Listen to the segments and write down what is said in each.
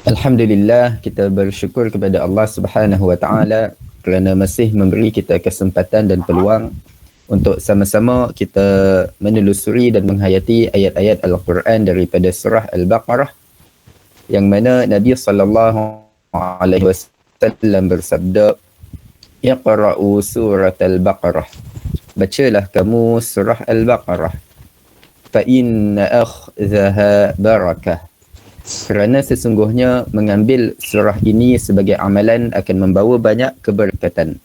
Alhamdulillah, kita bersyukur kepada Allah Subhanahu Wa Taala kerana masih memberi kita kesempatan dan peluang untuk sama-sama kita menelusuri dan menghayati ayat-ayat Al-Quran daripada surah Al-Baqarah yang mana Nabi sallallahu alaihi wasallam bersabda, "Iqra'u surat Al-Baqarah." Bacalah kamu surah Al-Baqarah. Fa inna akhzaha barakah. Kerana sesungguhnya mengambil surah ini sebagai amalan akan membawa banyak keberkatan.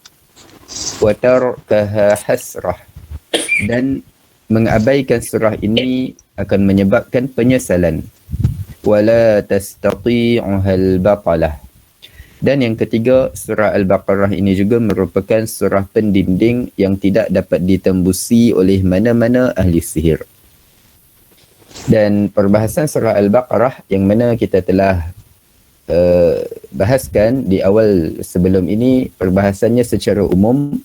Wa tarkaha hasrah, dan mengabaikan surah ini akan menyebabkan penyesalan. Wala tastati'uha al-batalah. Dan yang ketiga, surah Al-Baqarah ini juga merupakan surah pendinding yang tidak dapat ditembusi oleh mana-mana ahli sihir. Dan perbahasan surah Al-Baqarah yang mana kita telah bahaskan di awal sebelum ini, perbahasannya secara umum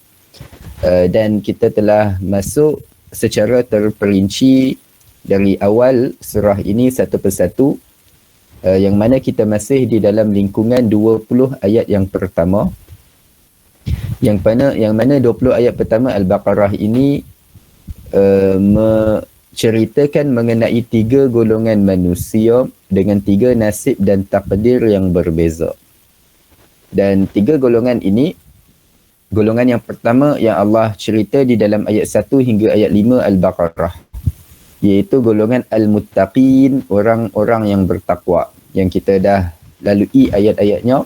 dan kita telah masuk secara terperinci dari awal surah ini satu persatu, yang mana kita masih di dalam lingkungan 20 ayat yang pertama, yang mana 20 ayat pertama Al-Baqarah ini ceritakan mengenai 3 golongan manusia dengan 3 nasib dan takdir yang berbeza. Dan 3 golongan ini, golongan yang pertama yang Allah cerita di dalam ayat 1 hingga ayat 5 Al-Baqarah, iaitu golongan Al-Muttaqin, orang-orang yang bertakwa, yang kita dah lalui ayat-ayatnya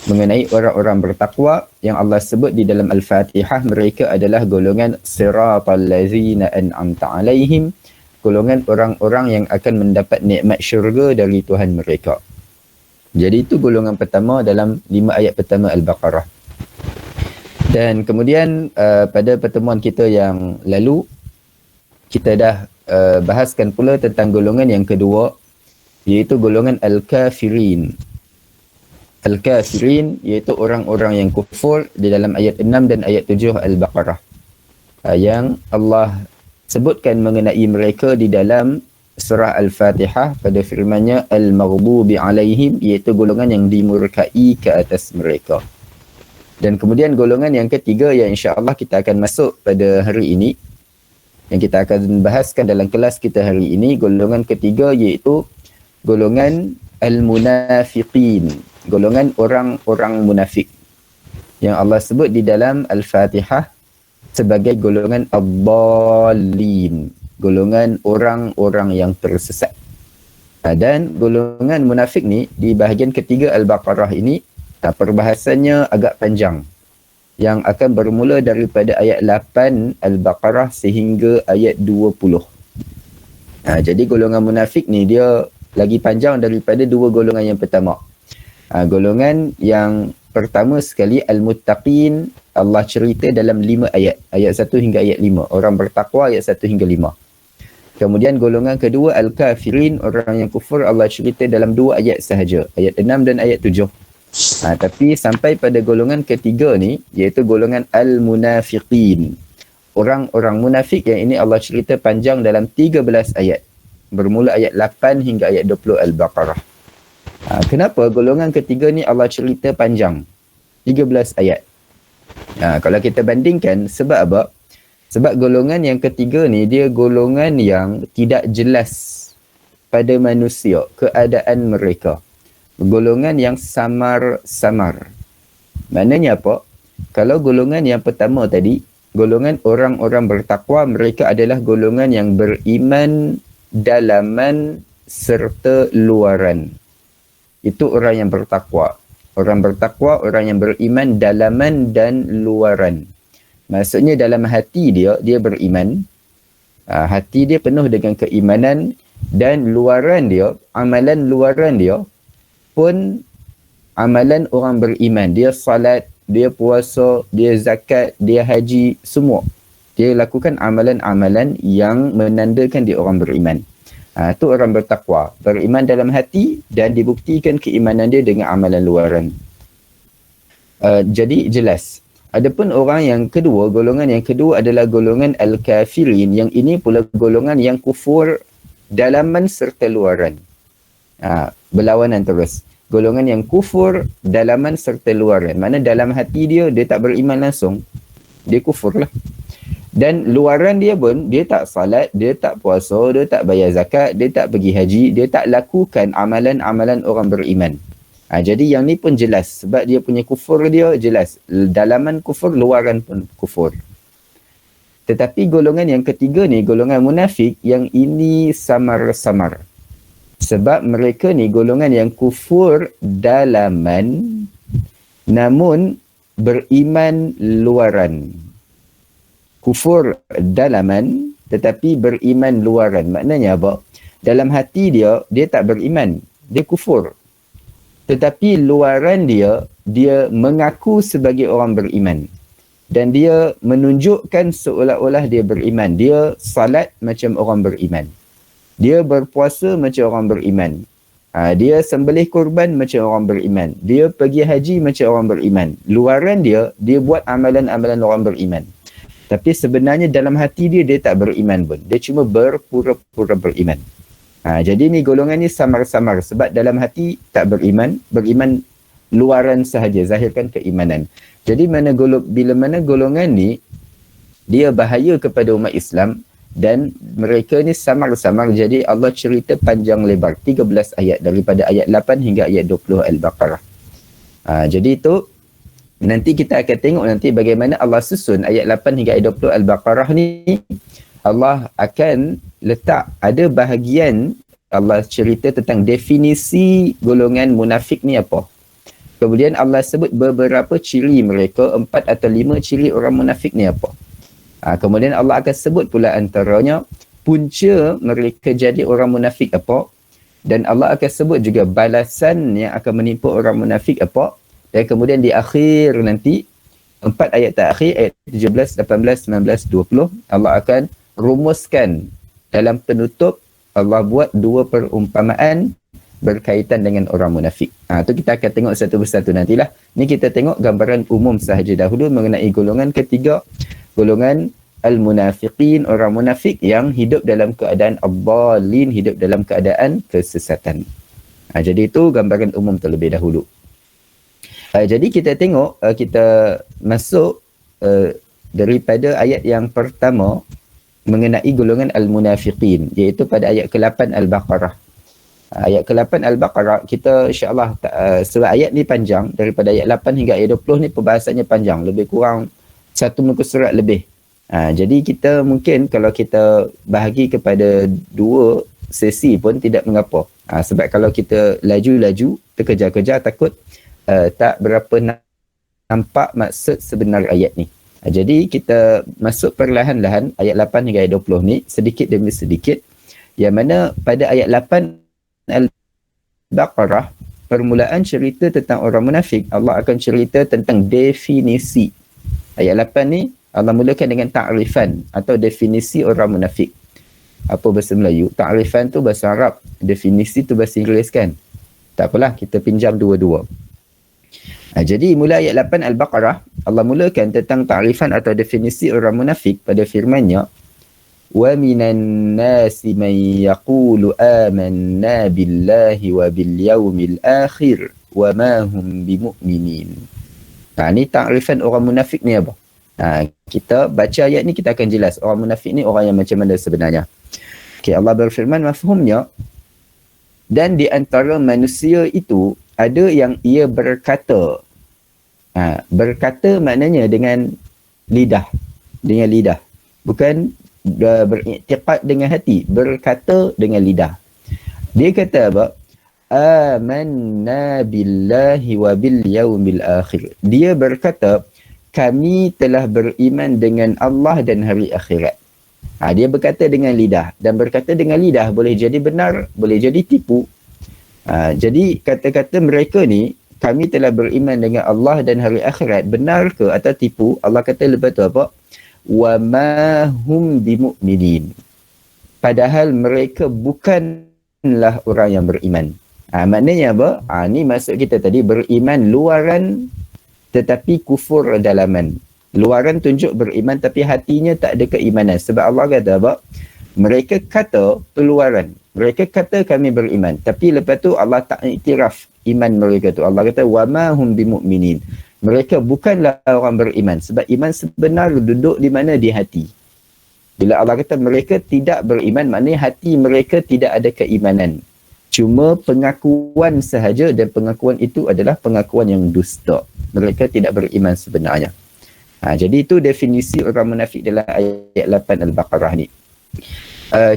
mengenai orang-orang bertakwa yang Allah sebut di dalam Al-Fatihah. Mereka adalah golongan siratal ladzina an'amta alaihim, golongan orang-orang yang akan mendapat nikmat syurga dari Tuhan mereka. Jadi itu golongan pertama dalam 5 ayat pertama Al-Baqarah. Dan kemudian pada pertemuan kita yang lalu kita dah bahaskan pula tentang golongan yang kedua, iaitu golongan Al-Kafirin. Al-Kafirin iaitu orang-orang yang kufur di dalam ayat 6 dan ayat 7 Al-Baqarah, yang Allah sebutkan mengenai mereka di dalam surah Al-Fatihah pada firman-Nya Al-Maghdubi alaihim, iaitu golongan yang dimurkai ke atas mereka. Dan kemudian golongan yang ketiga yang insya-Allah kita akan masuk pada hari ini, yang kita akan bahaskan dalam kelas kita hari ini, golongan ketiga iaitu golongan Al-Munafiqin, golongan orang-orang munafik, yang Allah sebut di dalam Al-Fatihah sebagai golongan Ad-Dallin, golongan orang-orang yang tersesat. Dan golongan munafik ni di bahagian ketiga Al-Baqarah ini, perbahasannya agak panjang, yang akan bermula daripada ayat 8 Al-Baqarah sehingga ayat 20. Jadi golongan munafik ni dia lagi panjang daripada 2 golongan yang pertama. Golongan yang pertama sekali Al-Muttaqin, Allah cerita dalam 5 ayat, ayat 1 hingga ayat 5, orang bertakwa ayat 1 hingga 5. Kemudian golongan kedua Al-Kafirin, orang yang kufur, Allah cerita dalam 2 ayat sahaja, ayat 6 dan ayat 7. Tapi sampai pada golongan ketiga ni, iaitu golongan Al-Munafiqin, orang-orang munafik, yang ini Allah cerita panjang dalam 13 ayat, bermula ayat 8 hingga ayat 20 Al-Baqarah. Kenapa golongan ketiga ni Allah cerita panjang 13 ayat? Kalau kita bandingkan, sebab apa? Sebab golongan yang ketiga ni dia golongan yang tidak jelas pada manusia keadaan mereka, golongan yang samar-samar. Maknanya apa? Kalau golongan yang pertama tadi, golongan orang-orang bertakwa, mereka adalah golongan yang beriman dalaman serta luaran. Itu orang yang bertakwa. Orang bertakwa, orang yang beriman dalaman dan luaran. Maksudnya dalam hati dia beriman. Hati dia penuh dengan keimanan, dan luaran dia, amalan luaran dia pun amalan orang beriman. Dia salat, dia puasa, dia zakat, dia haji, semua. Dia lakukan amalan-amalan yang menandakan dia orang beriman. Itu orang bertakwa, beriman dalam hati dan dibuktikan keimanan dia dengan amalan luaran. Jadi jelas. Adapun orang yang kedua, golongan yang kedua adalah golongan Al-Kafirin, yang ini pula golongan yang kufur dalaman serta luaran. Berlawanan terus. golongan yang kufur dalaman serta luaran. Mana dalam hati dia tak beriman langsung, dia kufur lah. Dan luaran dia pun, dia tak salat, dia tak puasa, dia tak bayar zakat, dia tak pergi haji, dia tak lakukan amalan-amalan orang beriman. Jadi yang ni pun jelas, sebab dia punya kufur dia jelas. Dalaman kufur, luaran pun kufur. Tetapi golongan yang ketiga ni, golongan munafik, yang ini samar-samar. Sebab mereka ni golongan yang kufur dalaman, namun beriman luaran. Kufur dalaman tetapi beriman luaran. Maknanya apa? Dalam hati dia tak beriman, dia kufur. Tetapi luaran dia mengaku sebagai orang beriman. Dan dia menunjukkan seolah-olah dia beriman. Dia salat macam orang beriman. Dia berpuasa macam orang beriman. Dia sembelih kurban macam orang beriman. Dia pergi haji macam orang beriman. Luaran dia buat amalan-amalan orang beriman. Tapi sebenarnya dalam hati dia tak beriman pun. Dia cuma berpura-pura beriman. Jadi ni golongan ni samar-samar. Sebab dalam hati tak beriman. Beriman luaran sahaja. Zahirkan keimanan. Jadi bila mana golongan ni, dia bahaya kepada umat Islam. Dan mereka ni samar-samar. Jadi Allah cerita panjang lebar. 13 ayat. Daripada ayat 8 hingga ayat 20 Al-Baqarah. Jadi itu, nanti kita akan tengok nanti bagaimana Allah susun ayat 8 hingga ayat 20 Al-Baqarah ni. Allah akan letak ada bahagian Allah cerita tentang definisi golongan munafik ni apa. Kemudian Allah sebut beberapa ciri mereka, 4 atau 5 ciri orang munafik ni apa. Kemudian Allah akan sebut pula antaranya punca mereka jadi orang munafik apa. Dan Allah akan sebut juga balasan yang akan menimpa orang munafik apa. Dan kemudian di akhir nanti, 4 ayat terakhir, ayat 17, 18, 19, 20, Allah akan rumuskan dalam penutup. Allah buat 2 perumpamaan berkaitan dengan orang munafik. Tu kita akan tengok satu persatu nantilah. Ni kita tengok gambaran umum sahaja dahulu mengenai golongan ketiga. Golongan al-munafiqin, orang munafik yang hidup dalam keadaan ad-dallin, hidup dalam keadaan kesesatan. Jadi itu gambaran umum terlebih dahulu. Jadi kita tengok, kita masuk daripada ayat yang pertama mengenai golongan al-munafiqin, iaitu pada ayat ke-8 Al-Baqarah. Ayat ke-8 Al-Baqarah, kita insyaAllah, sebab ayat ni panjang, daripada ayat 8 hingga ayat 20 ni perbahasannya panjang, lebih kurang 1 muka surat lebih. Jadi kita mungkin kalau kita bahagi kepada 2 sesi pun tidak mengapa. Sebab kalau kita laju-laju, terkejar-kejar, takut tak berapa nampak maksud sebenar ayat ni. Jadi kita masuk perlahan-lahan ayat 8 hingga ayat 20 ni, sedikit demi sedikit. Yang mana pada ayat 8 Al-Baqarah, permulaan cerita tentang orang munafik, Allah akan cerita tentang definisi. Ayat 8 ni Allah mulakan dengan ta'rifan atau definisi orang munafik. Apa bahasa Melayu? Ta'rifan tu bahasa Arab, definisi tu bahasa Inggeris kan? Tak apalah, kita pinjam dua-dua. Jadi mulai ayat 8 Al-Baqarah, Allah mulakan tentang ta'rifan atau definisi orang munafik pada firman-Nya, wa minan nasi man yaqulu amanna billahi wa bil yaumil akhir wa ma hum bimu'minin. Ni ta'rifan orang munafik ni apa? Kita baca ayat ni, kita akan jelas orang munafik ni orang yang macam mana sebenarnya. Allah berfirman, mafhumnya, dan di antara manusia itu ada yang ia berkata. Berkata maknanya dengan lidah. Dengan lidah. Bukan beriktiqad dengan hati. Berkata dengan lidah. Dia kata apa? Amanna billahi wa bil yaumil akhir. Dia berkata, kami telah beriman dengan Allah dan hari akhirat. Dia berkata dengan lidah. Dan berkata dengan lidah boleh jadi benar, boleh jadi tipu. Jadi kata-kata mereka ni, kami telah beriman dengan Allah dan hari akhirat, benar ke atau tipu? Allah kata lepas tu apa? Wa ma hum bimu'minin. Padahal mereka bukanlah orang yang beriman. Maknanya apa? Ni maksud kita tadi, beriman luaran tetapi kufur dalaman. Luaran tunjuk beriman tapi hatinya tak ada keimanan. Sebab Allah kata apa? Mereka kata peluaran. Mereka kata kami beriman. Tapi lepas tu Allah tak iktiraf iman mereka tu. Allah kata wama hum bimu'minin. Mereka bukanlah orang beriman, sebab iman sebenar duduk di mana? Di hati. Bila Allah kata mereka tidak beriman, maknanya hati mereka tidak ada keimanan. Cuma pengakuan sahaja, dan pengakuan itu adalah pengakuan yang dusta. Mereka tidak beriman sebenarnya. Jadi itu definisi orang munafik dalam ayat 8 Al-Baqarah ni.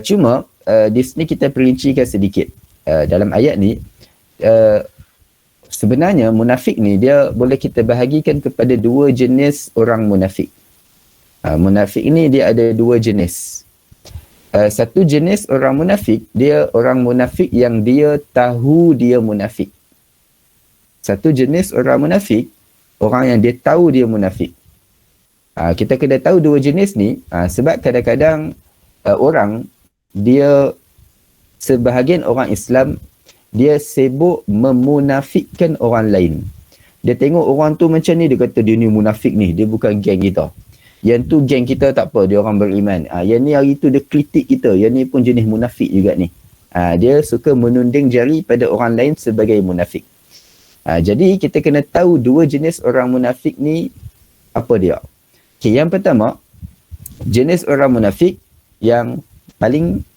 Cuma di sini kita perincikan sedikit. Dalam ayat ni, sebenarnya munafik ni dia boleh kita bahagikan kepada dua jenis orang munafik. Munafik ni dia ada dua jenis. Satu jenis orang munafik, dia orang munafik yang dia tahu dia munafik. Satu jenis orang munafik, orang yang dia tahu dia munafik. Kita kena tahu dua jenis ni, sebab kadang-kadang orang, dia, sebahagian orang Islam, dia sibuk memunafikkan orang lain. Dia tengok orang tu macam ni, dia kata dia ni munafik ni, dia bukan geng kita. Yang tu geng kita tak apa, dia orang beriman. Yang ni hari tu dia kritik kita, yang ni pun jenis munafik juga ni. Dia suka menunding jari pada orang lain sebagai munafik. Jadi kita kena tahu dua jenis orang munafik ni apa dia. Okay, yang pertama, jenis orang munafik yang paling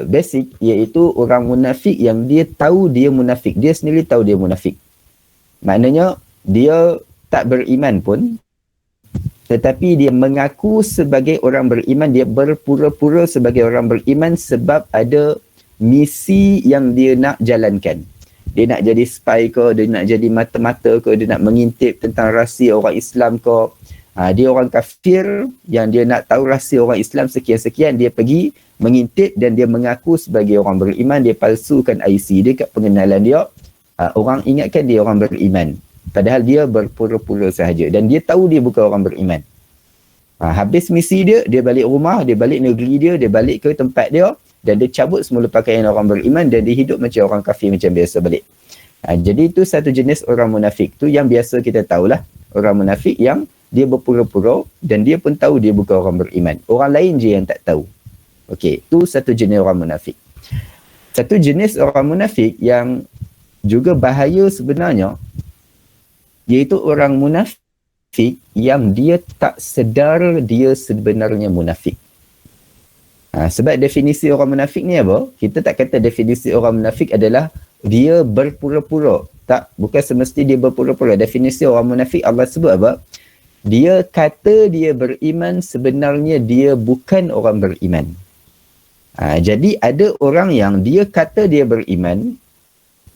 basic, iaitu orang munafik yang dia tahu dia munafik. Dia sendiri tahu dia munafik. Maknanya dia tak beriman pun, tetapi dia mengaku sebagai orang beriman. Dia berpura-pura sebagai orang beriman sebab ada misi yang dia nak jalankan. Dia nak jadi spy ke, dia nak jadi mata-mata ke, dia nak mengintip tentang rahsia orang Islam ke. Dia orang kafir yang dia nak tahu rahsia orang Islam sekian-sekian, dia pergi mengintip dan dia mengaku sebagai orang beriman. Dia palsukan IC dia kat pengenalan dia. Orang ingatkan dia orang beriman, padahal dia berpura-pura sahaja, dan dia tahu dia bukan orang beriman. Habis misi dia, dia balik rumah, dia balik negeri dia, dia balik ke tempat dia, dan dia cabut semula pakaian orang beriman, dan dia hidup macam orang kafir macam biasa balik. Jadi itu satu jenis orang munafik tu yang biasa kita tahulah. Orang munafik yang dia berpura-pura dan dia pun tahu dia bukan orang beriman. Orang lain je yang tak tahu. Okey, itu satu jenis orang munafik. Satu jenis orang munafik yang juga bahaya sebenarnya, iaitu orang munafik yang dia tak sedar dia sebenarnya munafik. Sebab definisi orang munafik ni apa? Kita tak kata definisi orang munafik adalah dia berpura-pura. Tak, bukan semesti dia berpura-pura. Definisi orang munafik Allah sebut apa? Dia kata dia beriman, sebenarnya dia bukan orang beriman. Jadi ada orang yang dia kata dia beriman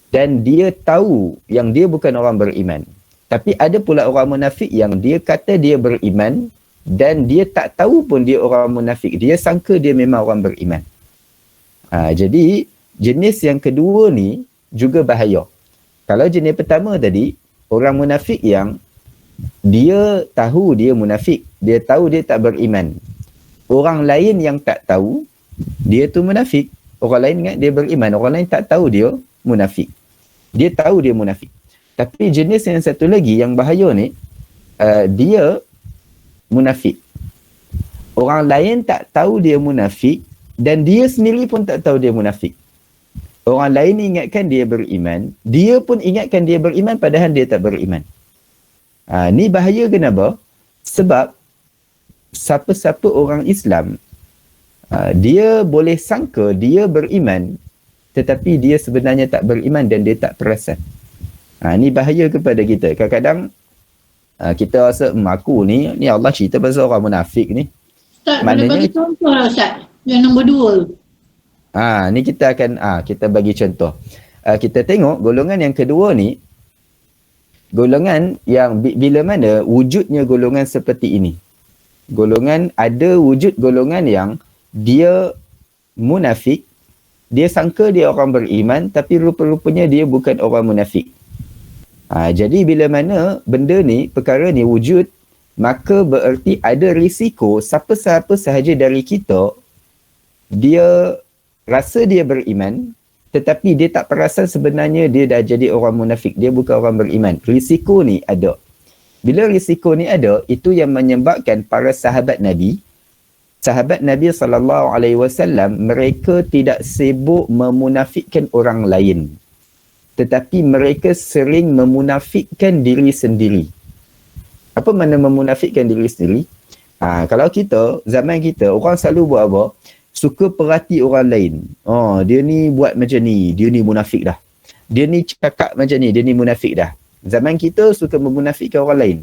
dan dia tahu yang dia bukan orang beriman. Tapi ada pula orang munafik yang dia kata dia beriman dan dia tak tahu pun dia orang munafik. Dia sangka dia memang orang beriman. Jadi jenis yang kedua ni juga bahaya. Kalau jenis pertama tadi, orang munafik yang dia tahu dia munafik, dia tahu dia tak beriman. Orang lain yang tak tahu dia tu munafik. Orang lain ingat dia beriman, orang lain tak tahu dia munafik. Dia tahu dia munafik. Tapi jenis yang satu lagi yang bahaya ni, dia munafik. Orang lain tak tahu dia munafik dan dia sendiri pun tak tahu dia munafik. Orang lain ingatkan dia beriman, dia pun ingatkan dia beriman padahal dia tak beriman. Ni bahaya kenapa? Sebab siapa-siapa orang Islam, dia boleh sangka dia beriman tetapi dia sebenarnya tak beriman dan dia tak perasan. Ni bahaya kepada kita. Kadang-kadang kita rasa aku ni Allah cerita pasal orang munafik ni. Ustaz, boleh bagi contoh lah Ustaz. Yang nombor 2. Ni kita akan kita bagi contoh. Kita tengok golongan yang kedua ni, golongan yang bila mana wujudnya golongan seperti ini. Ada wujud golongan yang dia munafik, dia sangka dia orang beriman tapi rupa-rupanya dia bukan orang munafik. Jadi bila mana benda ni, perkara ni wujud, maka bererti ada risiko siapa-siapa sahaja dari kita, dia rasa dia beriman tetapi dia tak perasan sebenarnya dia dah jadi orang munafik, dia bukan orang beriman. Risiko ni ada. Bila risiko ni ada, itu yang menyebabkan para sahabat Nabi SAW, mereka tidak sibuk memunafikkan orang lain. tetapi mereka sering memunafikkan diri sendiri. Apa makna memunafikkan diri sendiri? Kalau kita, zaman kita, orang selalu buat apa? Suka perhati orang lain. Oh, dia ni buat macam ni, dia ni munafik dah. Dia ni cakap macam ni, dia ni munafik dah. Zaman kita suka memunafikkan orang lain.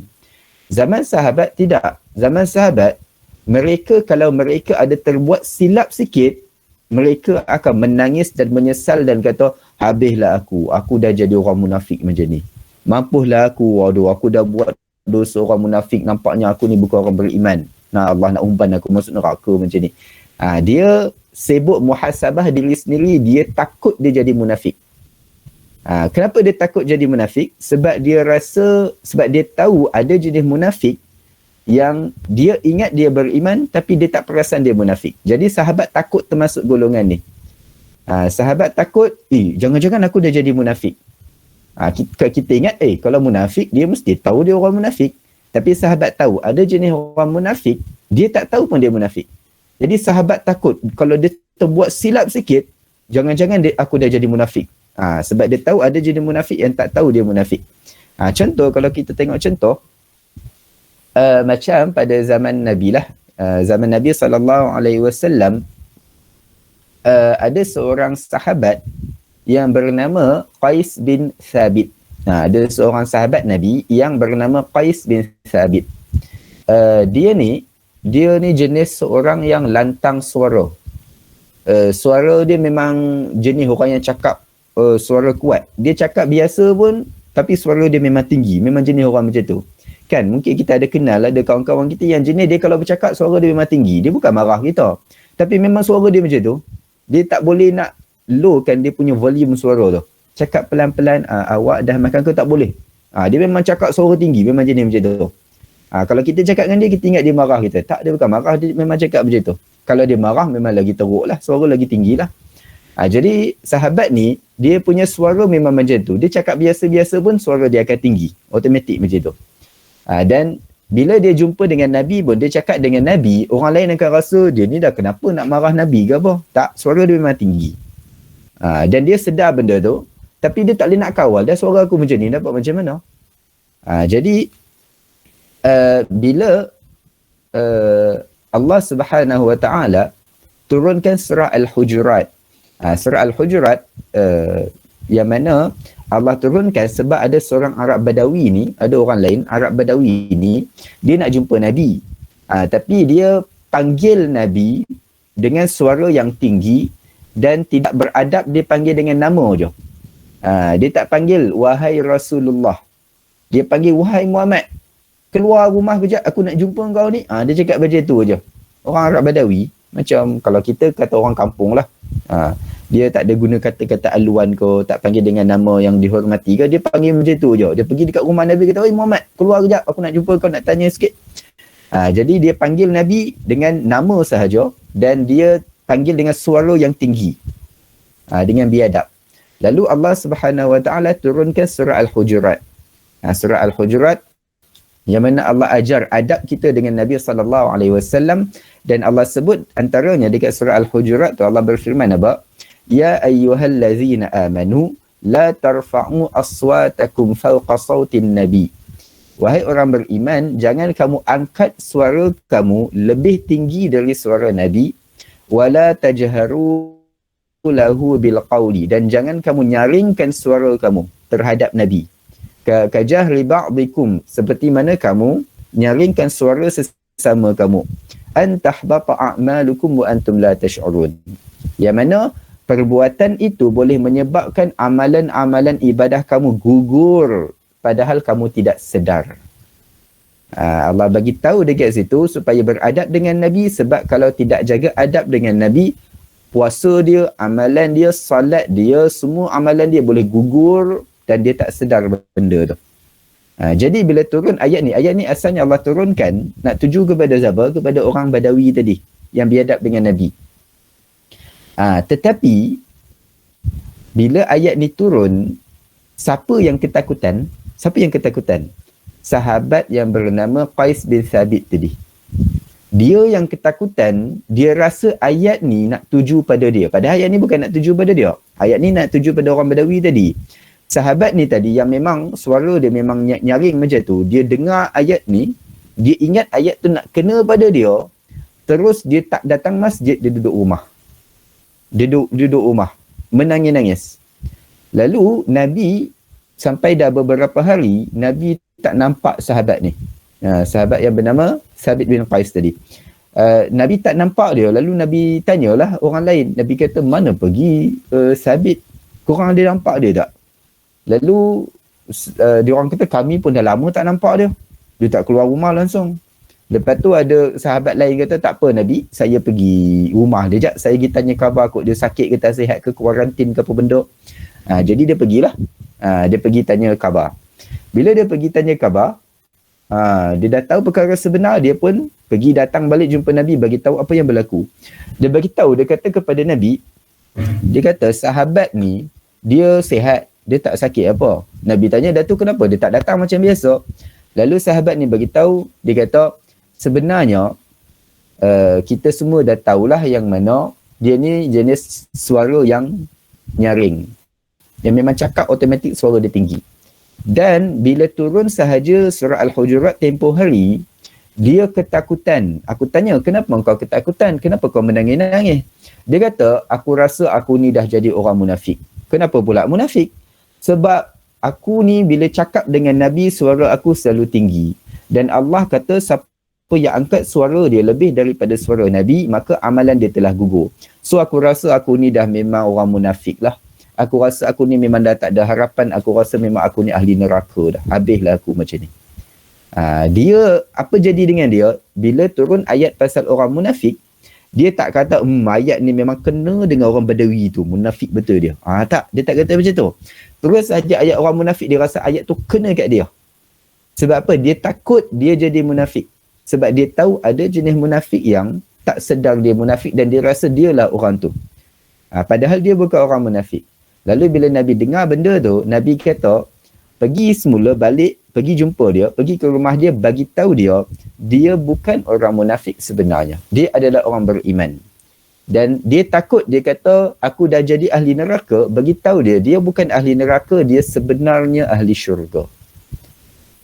Zaman sahabat tidak. Zaman sahabat, mereka kalau mereka ada terbuat silap sikit, mereka akan menangis dan menyesal dan kata, habislah aku dah jadi orang munafik macam ni. Mampuslah aku, waduh, aku dah buat dosa orang munafik, nampaknya aku ni bukan orang beriman. Nah, Allah nak umpan aku masuk neraka macam ni. Dia sibuk muhasabah diri sendiri, dia takut dia jadi munafik. Kenapa dia takut jadi munafik? Sebab dia tahu ada jenis munafik yang dia ingat dia beriman tapi dia tak perasan dia munafik. Jadi sahabat takut termasuk golongan ni. Sahabat takut, jangan-jangan aku dah jadi munafik. Kita ingat, kalau munafik, dia mesti tahu dia orang munafik. Tapi sahabat tahu, ada jenis orang munafik, dia tak tahu pun dia munafik. Jadi sahabat takut, kalau dia terbuat silap sikit, jangan-jangan aku dah jadi munafik. Sebab dia tahu ada jenis munafik yang tak tahu dia munafik. Contoh, kalau kita tengok contoh, macam pada zaman Nabi lah, zaman Nabi SAW, ada seorang sahabat yang bernama Qais bin Thabit. Ada seorang sahabat Nabi yang bernama Qais bin Thabit. Dia ni jenis seorang yang lantang suara. Suara dia memang jenis orang yang cakap suara kuat. Dia cakap biasa pun, tapi suara dia memang tinggi. Memang jenis orang macam tu. Kan, mungkin kita ada kenal, ada kawan-kawan kita yang jenis dia kalau bercakap suara dia memang tinggi. Dia bukan marah kita. Tapi memang suara dia macam tu. Dia tak boleh nak lowkan dia punya volume suara tu. Cakap pelan-pelan, awak dah makan ke? Tak boleh. Dia memang cakap suara tinggi, memang jenis macam tu. Kalau kita cakap dengan dia, kita ingat dia marah kita. Tak, dia bukan marah, dia memang cakap macam tu. Kalau dia marah, memang lagi teruk lah. Suara lagi tinggi lah. Jadi, sahabat ni, dia punya suara memang macam tu. Dia cakap biasa-biasa pun, suara dia akan tinggi. Automatik macam tu. Dan bila dia jumpa dengan Nabi pun, dia cakap dengan Nabi, orang lain akan rasa dia ni dah kenapa nak marah Nabi ke apa? Tak, suara dia memang tinggi. Dan dia sedar benda tu, tapi dia tak boleh nak kawal. Dah suara aku macam ni, dapat macam mana? Jadi, bila Allah Subhanahu Wa Taala turunkan surah Al-Hujurat. Surah Al-Hujurat yang mana Allah turunkan sebab ada seorang Arab Badawi ni, ada orang lain, Arab Badawi ni, dia nak jumpa Nabi. Tapi dia panggil Nabi dengan suara yang tinggi dan tidak beradab, dia panggil dengan nama je. Dia tak panggil, wahai Rasulullah. Dia panggil, wahai Muhammad. Keluar rumah kejap, aku nak jumpa kau ni. Dia cakap macam tu je. Orang Arab Badawi, macam kalau kita kata orang kampung lah. Dia tak ada guna kata-kata aluan ke, tak panggil dengan nama yang dihormati ke, dia panggil macam tu je. Dia pergi dekat rumah Nabi, kata, oi Muhammad, keluar kejap, aku nak jumpa kau, nak tanya sikit. Jadi dia panggil Nabi dengan nama sahaja dan dia panggil dengan suara yang tinggi. Dengan biadab. Lalu Allah Subhanahu Wa Taala turunkan surah Al-Hujurat. Surah Al-Hujurat yang mana Allah ajar adab kita dengan Nabi SAW, dan Allah sebut antaranya dekat surah Al-Hujurat tu Allah berfirman apa? Ya ayyuhallazina amanu la tarfa'u aswatakum fawqa sautin nabi. Wahai orang beriman, jangan kamu angkat suara kamu lebih tinggi dari suara Nabi. Wala tajharu lahu bil qawli, dan jangan kamu nyaringkan suara kamu terhadap Nabi. Kajahri ba'dikum, seperti mana kamu nyaringkan suara sesama kamu. An tahbata a'malukum wa antum la tash'urun. Yang mana perbuatan itu boleh menyebabkan amalan-amalan ibadah kamu gugur padahal kamu tidak sedar. Allah bagi tahu dekat situ supaya beradab dengan Nabi, sebab kalau tidak jaga adab dengan Nabi, puasa dia, amalan dia, salat dia, semua amalan dia boleh gugur dan dia tak sedar benda tu. Jadi bila turun ayat ni asalnya Allah turunkan nak tuju kepada siapa? Kepada orang Badawi tadi yang biadab dengan Nabi. Tetapi bila ayat ni turun, siapa yang ketakutan? Sahabat yang bernama Qais bin Thabit tadi. Dia yang ketakutan, dia rasa ayat ni nak tuju pada dia. Padahal ayat ni bukan nak tuju pada dia. Ayat ni nak tuju pada orang Badawi tadi. sahabat ni tadi yang memang suara dia memang nyaring macam tu, dia dengar ayat ni, dia ingat ayat tu nak kena pada dia, terus dia tak datang masjid, dia duduk rumah. Duduk rumah, menangis-nangis. Lalu Nabi sampai dah beberapa hari, Nabi tak nampak sahabat ni. Sahabat yang bernama Thabit bin Qais tadi. Nabi tak nampak dia. Lalu Nabi tanyalah orang lain. Nabi kata, mana pergi Thabit? Korang ada nampak dia tak? Lalu dia orang kata, kami pun dah lama tak nampak dia. Dia tak keluar rumah langsung. Lepas tu ada sahabat lain kata, tak apa Nabi, saya pergi rumah dia jap, saya pergi tanya khabar kot, dia sakit ke tak sihat ke, kuarantin ke apa benda. Jadi dia pergilah. Dia pergi tanya khabar. Bila dia pergi tanya khabar, dia dah tahu perkara sebenar, dia pun pergi datang balik jumpa Nabi, bagi tahu apa yang berlaku. Dia bagi tahu, dia kata kepada Nabi, dia kata sahabat ni dia sihat, dia tak sakit apa. Nabi tanya, Datuk kenapa dia tak datang macam biasa? Lalu sahabat ni bagi tahu, dia kata sebenarnya kita semua dah tahulah yang mana dia ni jenis suara yang nyaring, yang memang cakap automatik suara dia tinggi. Dan bila turun sahaja surah Al-Hujurat tempoh hari, dia ketakutan. Aku tanya, kenapa kau ketakutan? Kenapa kau menangis-nangis? Dia kata, aku rasa aku ni dah jadi orang munafik. Kenapa pula munafik? Sebab aku ni bila cakap dengan Nabi, suara aku selalu tinggi. Dan Allah kata, siapa yang angkat suara dia lebih daripada suara Nabi, maka amalan dia telah gugur. So aku rasa aku ni dah memang orang munafik lah. Aku rasa aku ni memang dah tak ada harapan. Aku rasa memang aku ni ahli neraka dah. Habislah aku macam ni. Dia, apa jadi dengan dia? Bila turun ayat pasal orang munafik, dia tak kata, ayat ni memang kena dengan orang Badawi tu. Munafik betul dia. Tak, dia tak kata macam tu. Terus saja ayat orang munafik, dia rasa ayat tu kena kat dia. Sebab apa? Dia takut dia jadi munafik. Sebab dia tahu ada jenis munafik yang tak sedar dia munafik dan dia rasa dialah orang tu. Padahal dia bukan orang munafik. Lalu bila Nabi dengar benda tu, Nabi kata, pergi semula balik, pergi jumpa dia, pergi ke rumah dia, bagi tahu dia, dia bukan orang munafik sebenarnya. Dia adalah orang beriman. Dan dia takut, dia kata, aku dah jadi ahli neraka, bagi tahu dia, dia bukan ahli neraka, dia sebenarnya ahli syurga.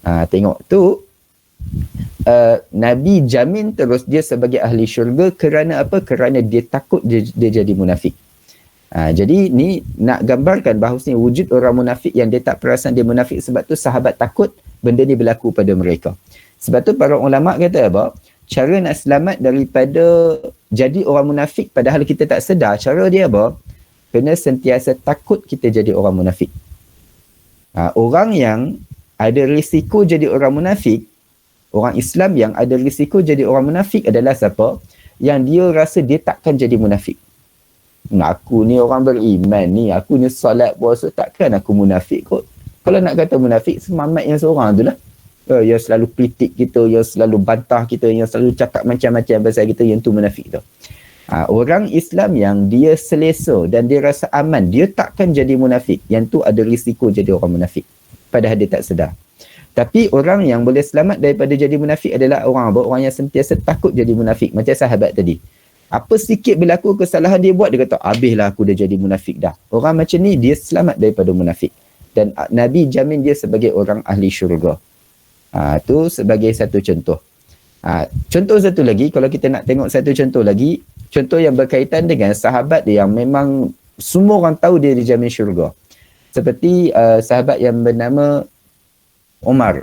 Tengok tu, Nabi jamin terus dia sebagai ahli syurga kerana apa? Kerana dia takut dia jadi munafik. Jadi ni nak gambarkan bahawasanya wujud orang munafik yang dia tak perasan dia munafik, sebab tu sahabat takut benda ni berlaku pada mereka. Sebab tu para ulama kata apa? Cara nak selamat daripada jadi orang munafik padahal kita tak sedar, cara dia apa? Kena sentiasa takut kita jadi orang munafik. Orang yang ada risiko jadi orang munafik, orang Islam yang ada risiko jadi orang munafik adalah siapa? Yang dia rasa dia takkan jadi munafik. Aku ni orang beriman ni, aku ni solat puasa, takkan aku munafik kot. Kalau nak kata munafik, Mamat yang seorang tu lah. Yang selalu kritik kita, yang selalu bantah kita, yang selalu cakap macam-macam pasal kita, yang tu munafik tu. Orang Islam yang dia selesa dan dia rasa aman, dia takkan jadi munafik. Yang tu ada risiko jadi orang munafik. Padahal dia tak sedar. Tapi orang yang boleh selamat daripada jadi munafik adalah orang apa? Orang yang sentiasa takut jadi munafik. Macam sahabat tadi. Apa sikit berlaku kesalahan dia buat, dia kata, habislah aku dah jadi munafik dah. Orang macam ni, dia selamat daripada munafik. Dan Nabi jamin dia sebagai orang ahli syurga. Tu sebagai satu contoh. Contoh satu lagi, kalau kita nak tengok satu contoh lagi, contoh yang berkaitan dengan sahabat yang memang semua orang tahu dia dijamin syurga. Seperti sahabat yang bernama Umar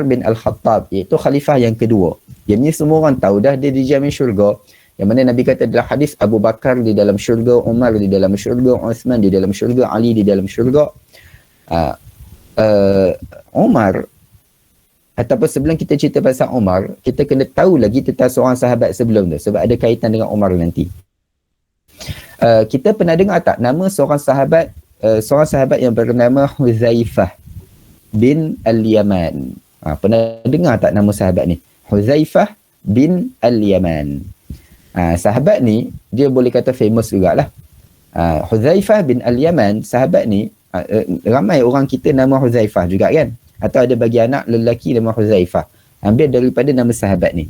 bin Al-Khattab, iaitu khalifah yang kedua. Yang ni semua orang tahu dah dia dijamin syurga. Yang mana Nabi kata dalam hadis, Abu Bakar di dalam syurga, Umar di dalam syurga, Uthman di dalam syurga, Ali di dalam syurga. Umar, ataupun sebelum kita cerita pasal Umar, kita kena tahu lagi tentang seorang sahabat sebelum tu, sebab ada kaitan dengan Umar nanti. Kita pernah dengar tak nama seorang sahabat yang bernama Huzaifah bin Al-Yaman? Pernah dengar tak nama sahabat ni? Huzaifah bin Al-Yaman. Sahabat ni, dia boleh kata famous jugalah. Huzaifah bin Al-Yaman, sahabat ni, ramai orang kita nama Huzaifah juga kan? Atau ada bagi anak lelaki nama Huzaifah. Ambil daripada nama sahabat ni.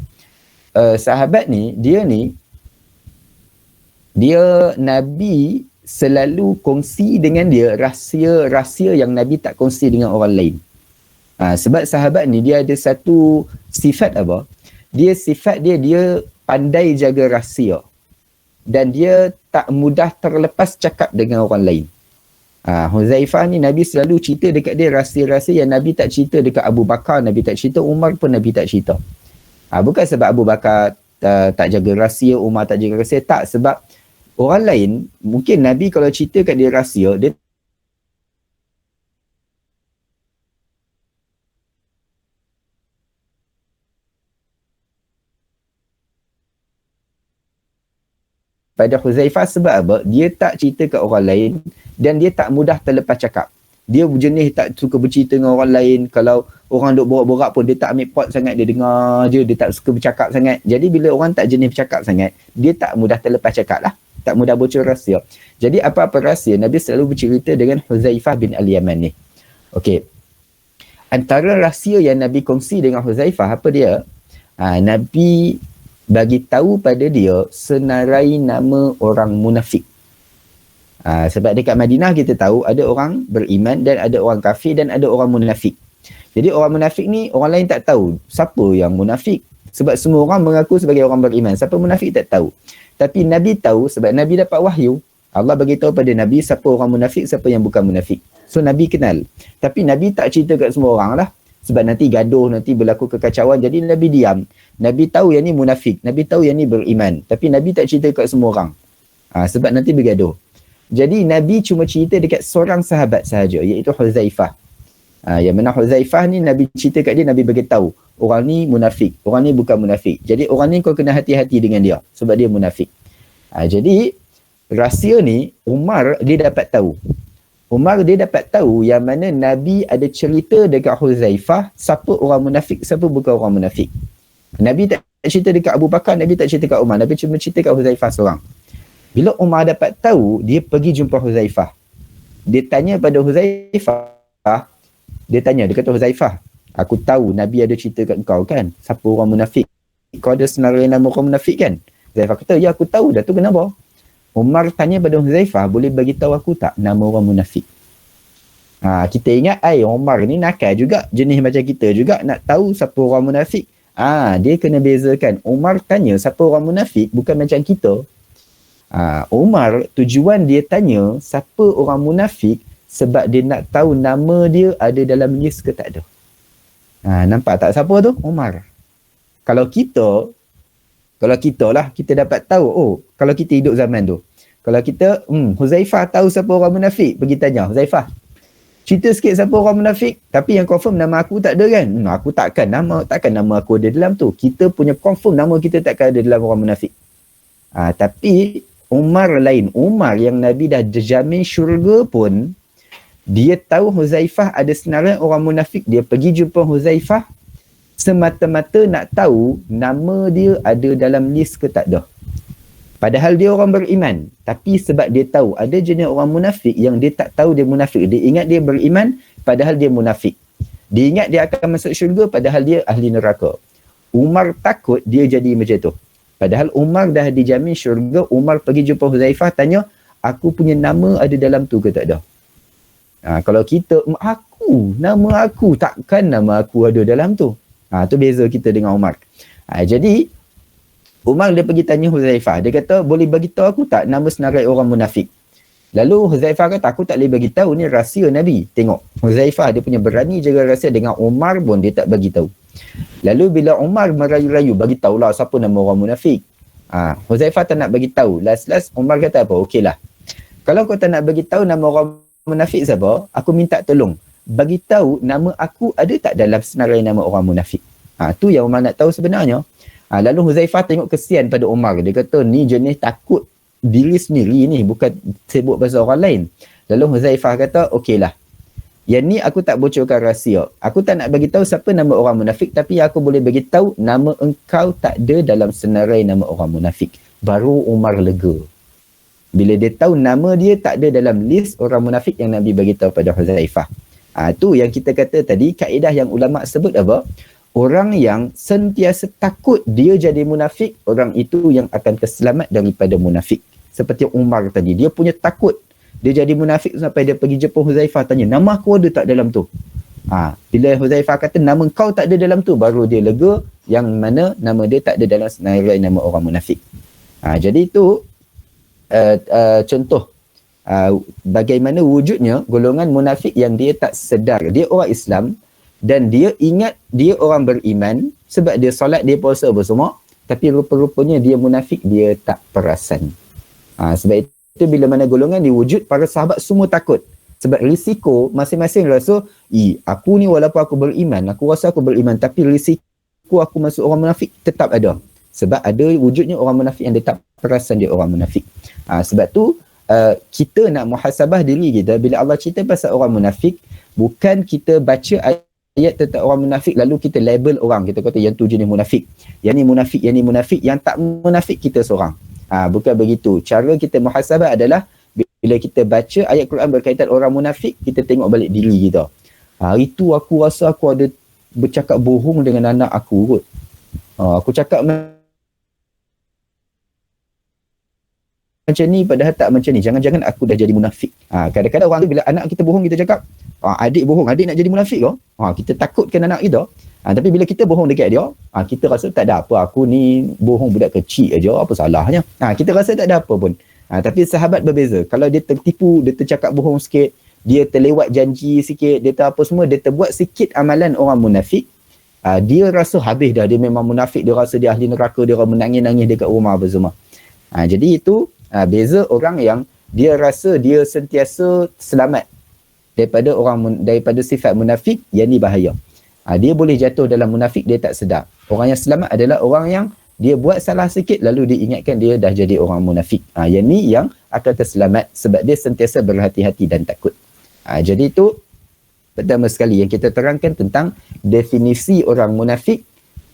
Sahabat ni, dia Nabi selalu kongsi dengan dia rahsia-rahsia yang Nabi tak kongsi dengan orang lain. Sebab sahabat ni dia ada satu sifat apa? Sifat dia pandai jaga rahsia. Dan dia tak mudah terlepas cakap dengan orang lain. Huzaifah ni Nabi selalu cerita dekat dia rahsia-rahsia yang Nabi tak cerita dekat Abu Bakar, Nabi tak cerita, Umar pun Nabi tak cerita. Bukan sebab Abu Bakar tak jaga rahsia, Umar tak jaga rahsia, tak, sebab orang lain, mungkin Nabi kalau cerita kat dia rahsia, dia pada Huzaifah sebab apa? Dia tak cerita kat orang lain dan dia tak mudah terlepas cakap. Dia jenis tak suka bercerita dengan orang lain. Kalau orang duk borak-borak pun dia tak ambil pot sangat, dia dengar je, dia tak suka bercakap sangat. Jadi bila orang tak jenis bercakap sangat, dia tak mudah terlepas cakap lah. Tak mudah bocor rahsia. Jadi apa-apa rahsia, Nabi selalu bercerita dengan Huzaifah bin Al-Yaman ni. Okey. Antara rahsia yang Nabi kongsi dengan Huzaifah, apa dia? Nabi bagi tahu pada dia senarai nama orang munafik. Sebab dekat Madinah kita tahu ada orang beriman dan ada orang kafir dan ada orang munafik. Jadi orang munafik ni orang lain tak tahu siapa yang munafik. Sebab semua orang mengaku sebagai orang beriman. Siapa munafik tak tahu. Tapi Nabi tahu sebab Nabi dapat wahyu. Allah bagi tahu pada Nabi siapa orang munafik, siapa yang bukan munafik. So Nabi kenal. Tapi Nabi tak cerita kat semua orang lah. Sebab nanti gaduh, nanti berlaku kekacauan. Jadi Nabi diam. Nabi tahu yang ni munafik. Nabi tahu yang ni beriman. Tapi Nabi tak cerita kat semua orang. Sebab nanti bergaduh. Jadi Nabi cuma cerita dekat seorang sahabat sahaja, iaitu Huzaifah. Yang mana Huzaifah ni Nabi cerita kat dia, Nabi beritahu orang ni munafik, orang ni bukan munafik. Jadi orang ni kau kena hati-hati dengan dia sebab dia munafik. Jadi rahsia ni Umar dia dapat tahu. Umar dia dapat tahu yang mana Nabi ada cerita dekat Huzaifah siapa orang munafik, siapa bukan orang munafik. Nabi tak cerita dekat Abu Bakar, Nabi tak cerita dekat Umar, Nabi cuma cerita dekat Huzaifah seorang. Bila Umar dapat tahu, dia pergi jumpa Huzaifah. Dia tanya pada Huzaifah, dia kata Huzaifah, aku tahu Nabi ada cerita kat kau kan, siapa orang munafik. Kau ada senarai nama orang munafik kan? Huzaifah kata, ya aku tahu dah, tu kenapa? Umar tanya pada Huzaifah, boleh bagi tahu aku tak nama orang munafik? Kita ingat, Umar ni nakal juga, jenis macam kita juga, nak tahu siapa orang munafik. Dia kena bezakan. Umar tanya siapa orang munafik, bukan macam kita. Umar tujuan dia tanya siapa orang munafik sebab dia nak tahu nama dia ada dalam list ke tak ada. Nampak tak siapa tu? Umar. Kalau kita lah, kita dapat tahu, kalau kita hidup zaman tu, kalau kita Huzaifah tahu siapa orang munafik, pergi tanya Huzaifah, cerita sikit siapa orang munafik, tapi yang confirm nama aku tak ada kan? Aku takkan nama aku ada dalam tu. Kita punya confirm nama kita takkan ada dalam orang munafik. Tapi Umar lain. Umar yang Nabi dah jamin syurga pun, dia tahu Huzaifah ada senarai orang munafik. Dia pergi jumpa Huzaifah semata-mata nak tahu nama dia ada dalam list ke tak ada. Padahal dia orang beriman. Tapi sebab dia tahu ada jenis orang munafik yang dia tak tahu dia munafik. Dia ingat dia beriman padahal dia munafik. Dia ingat dia akan masuk syurga padahal dia ahli neraka. Umar takut dia jadi macam tu. Padahal Umar dah dijamin syurga. Umar pergi jumpa Huzaifah, tanya, aku punya nama ada dalam tu ke tak ada? Kalau kita, nama aku, takkan nama aku ada dalam tu. Tu beza kita dengan Umar. Jadi, Umar dia pergi tanya Huzaifah. Dia kata, boleh bagi tahu aku tak nama senarai orang munafik? Lalu Huzaifah kata, aku tak boleh bagi tahu, ni rahsia Nabi. Tengok, Huzaifah dia punya berani jaga rahsia, dengan Umar pun dia tak bagi tahu. Lalu bila Umar merayu-rayu, bagi tahulah siapa nama orang munafik. Huzaifah tak nak bagi tahu. Last Umar kata apa? Okeylah. Kalau kau tak nak bagi tahu nama orang munafik siapa, aku minta tolong. Bagi tahu nama aku ada tak dalam senarai nama orang munafik. Tu yang Umar nak tahu sebenarnya. Lalu Huzaifah tengok kesian pada Umar. Dia kata, ni jenis takut diri sendiri ni, bukan sibuk pasal orang lain. Lalu Huzaifah kata, okeylah. Yang ni aku tak bocorkan rahsia. Aku tak nak bagi tahu siapa nama orang munafik, tapi aku boleh bagi tahu nama engkau tak ada dalam senarai nama orang munafik. Baru Umar lega. Bila dia tahu nama dia tak ada dalam list orang munafik yang Nabi bagi tahu pada Huzaifah. Tu yang kita kata tadi, kaedah yang ulama sebut apa? Orang yang sentiasa takut dia jadi munafik, orang itu yang akan terselamat daripada munafik. seperti Umar tadi, dia punya takut. Dia jadi munafik sampai dia pergi jumpa Huzaifah, tanya, nama aku ada tak dalam tu? Bila Huzaifah kata nama kau tak ada dalam tu, baru dia lega yang mana nama dia tak ada dalam senarai nama orang munafik. Jadi itu contoh bagaimana wujudnya golongan munafik yang dia tak sedar dia orang Islam dan dia ingat dia orang beriman sebab dia solat, dia puasa apa semua, tapi rupa-rupanya dia munafik, dia tak perasan. Sebab itu bila mana golongan diwujud, para sahabat semua takut. Sebab risiko masing-masing rasa, aku ni walaupun aku beriman, aku rasa aku beriman, tapi risiko aku masuk orang munafik tetap ada. Sebab ada wujudnya orang munafik yang dia tak perasan dia orang munafik. Sebab tu kita nak muhasabah diri kita bila Allah cerita pasal orang munafik, bukan kita baca ayat tentang orang munafik lalu kita label orang, kita kata yang tu jenis munafik, yang ni munafik, yang ni munafik, yang tak munafik kita seorang. Bukan begitu. Cara kita muhasabah adalah bila kita baca ayat Quran berkaitan orang munafik, kita tengok balik diri kita. Hari tu aku rasa aku ada bercakap bohong dengan anak aku kot. Aku cakap macam ni padahal tak macam ni. Jangan-jangan aku dah jadi munafik. Kadang-kadang orang tu bila anak kita bohong, kita cakap, adik bohong, adik nak jadi munafik ke? Kita takutkan anak kita. Tapi bila kita bohong dekat dia, kita rasa tak ada apa, aku ni bohong budak kecil aja, apa salahnya? Kita rasa tak ada apa pun. Tapi sahabat berbeza. Kalau dia tertipu, dia tercakap bohong sikit, dia terlewat janji sikit, dia apa semua, dia terbuat sikit amalan orang munafik, dia rasa habis dah, dia memang munafik, dia rasa dia ahli neraka, dia orang menangis-nangis dekat rumah apa semua. Jadi itu beza orang yang dia rasa dia sentiasa selamat daripada sifat munafik, yang ni bahaya. Dia boleh jatuh dalam munafik, dia tak sedar. Orang yang selamat adalah orang yang dia buat salah sikit lalu diingatkan dia dah jadi orang munafik. Yang ni yang akan terselamat sebab dia sentiasa berhati-hati dan takut. Jadi itu pertama sekali yang kita terangkan tentang definisi orang munafik.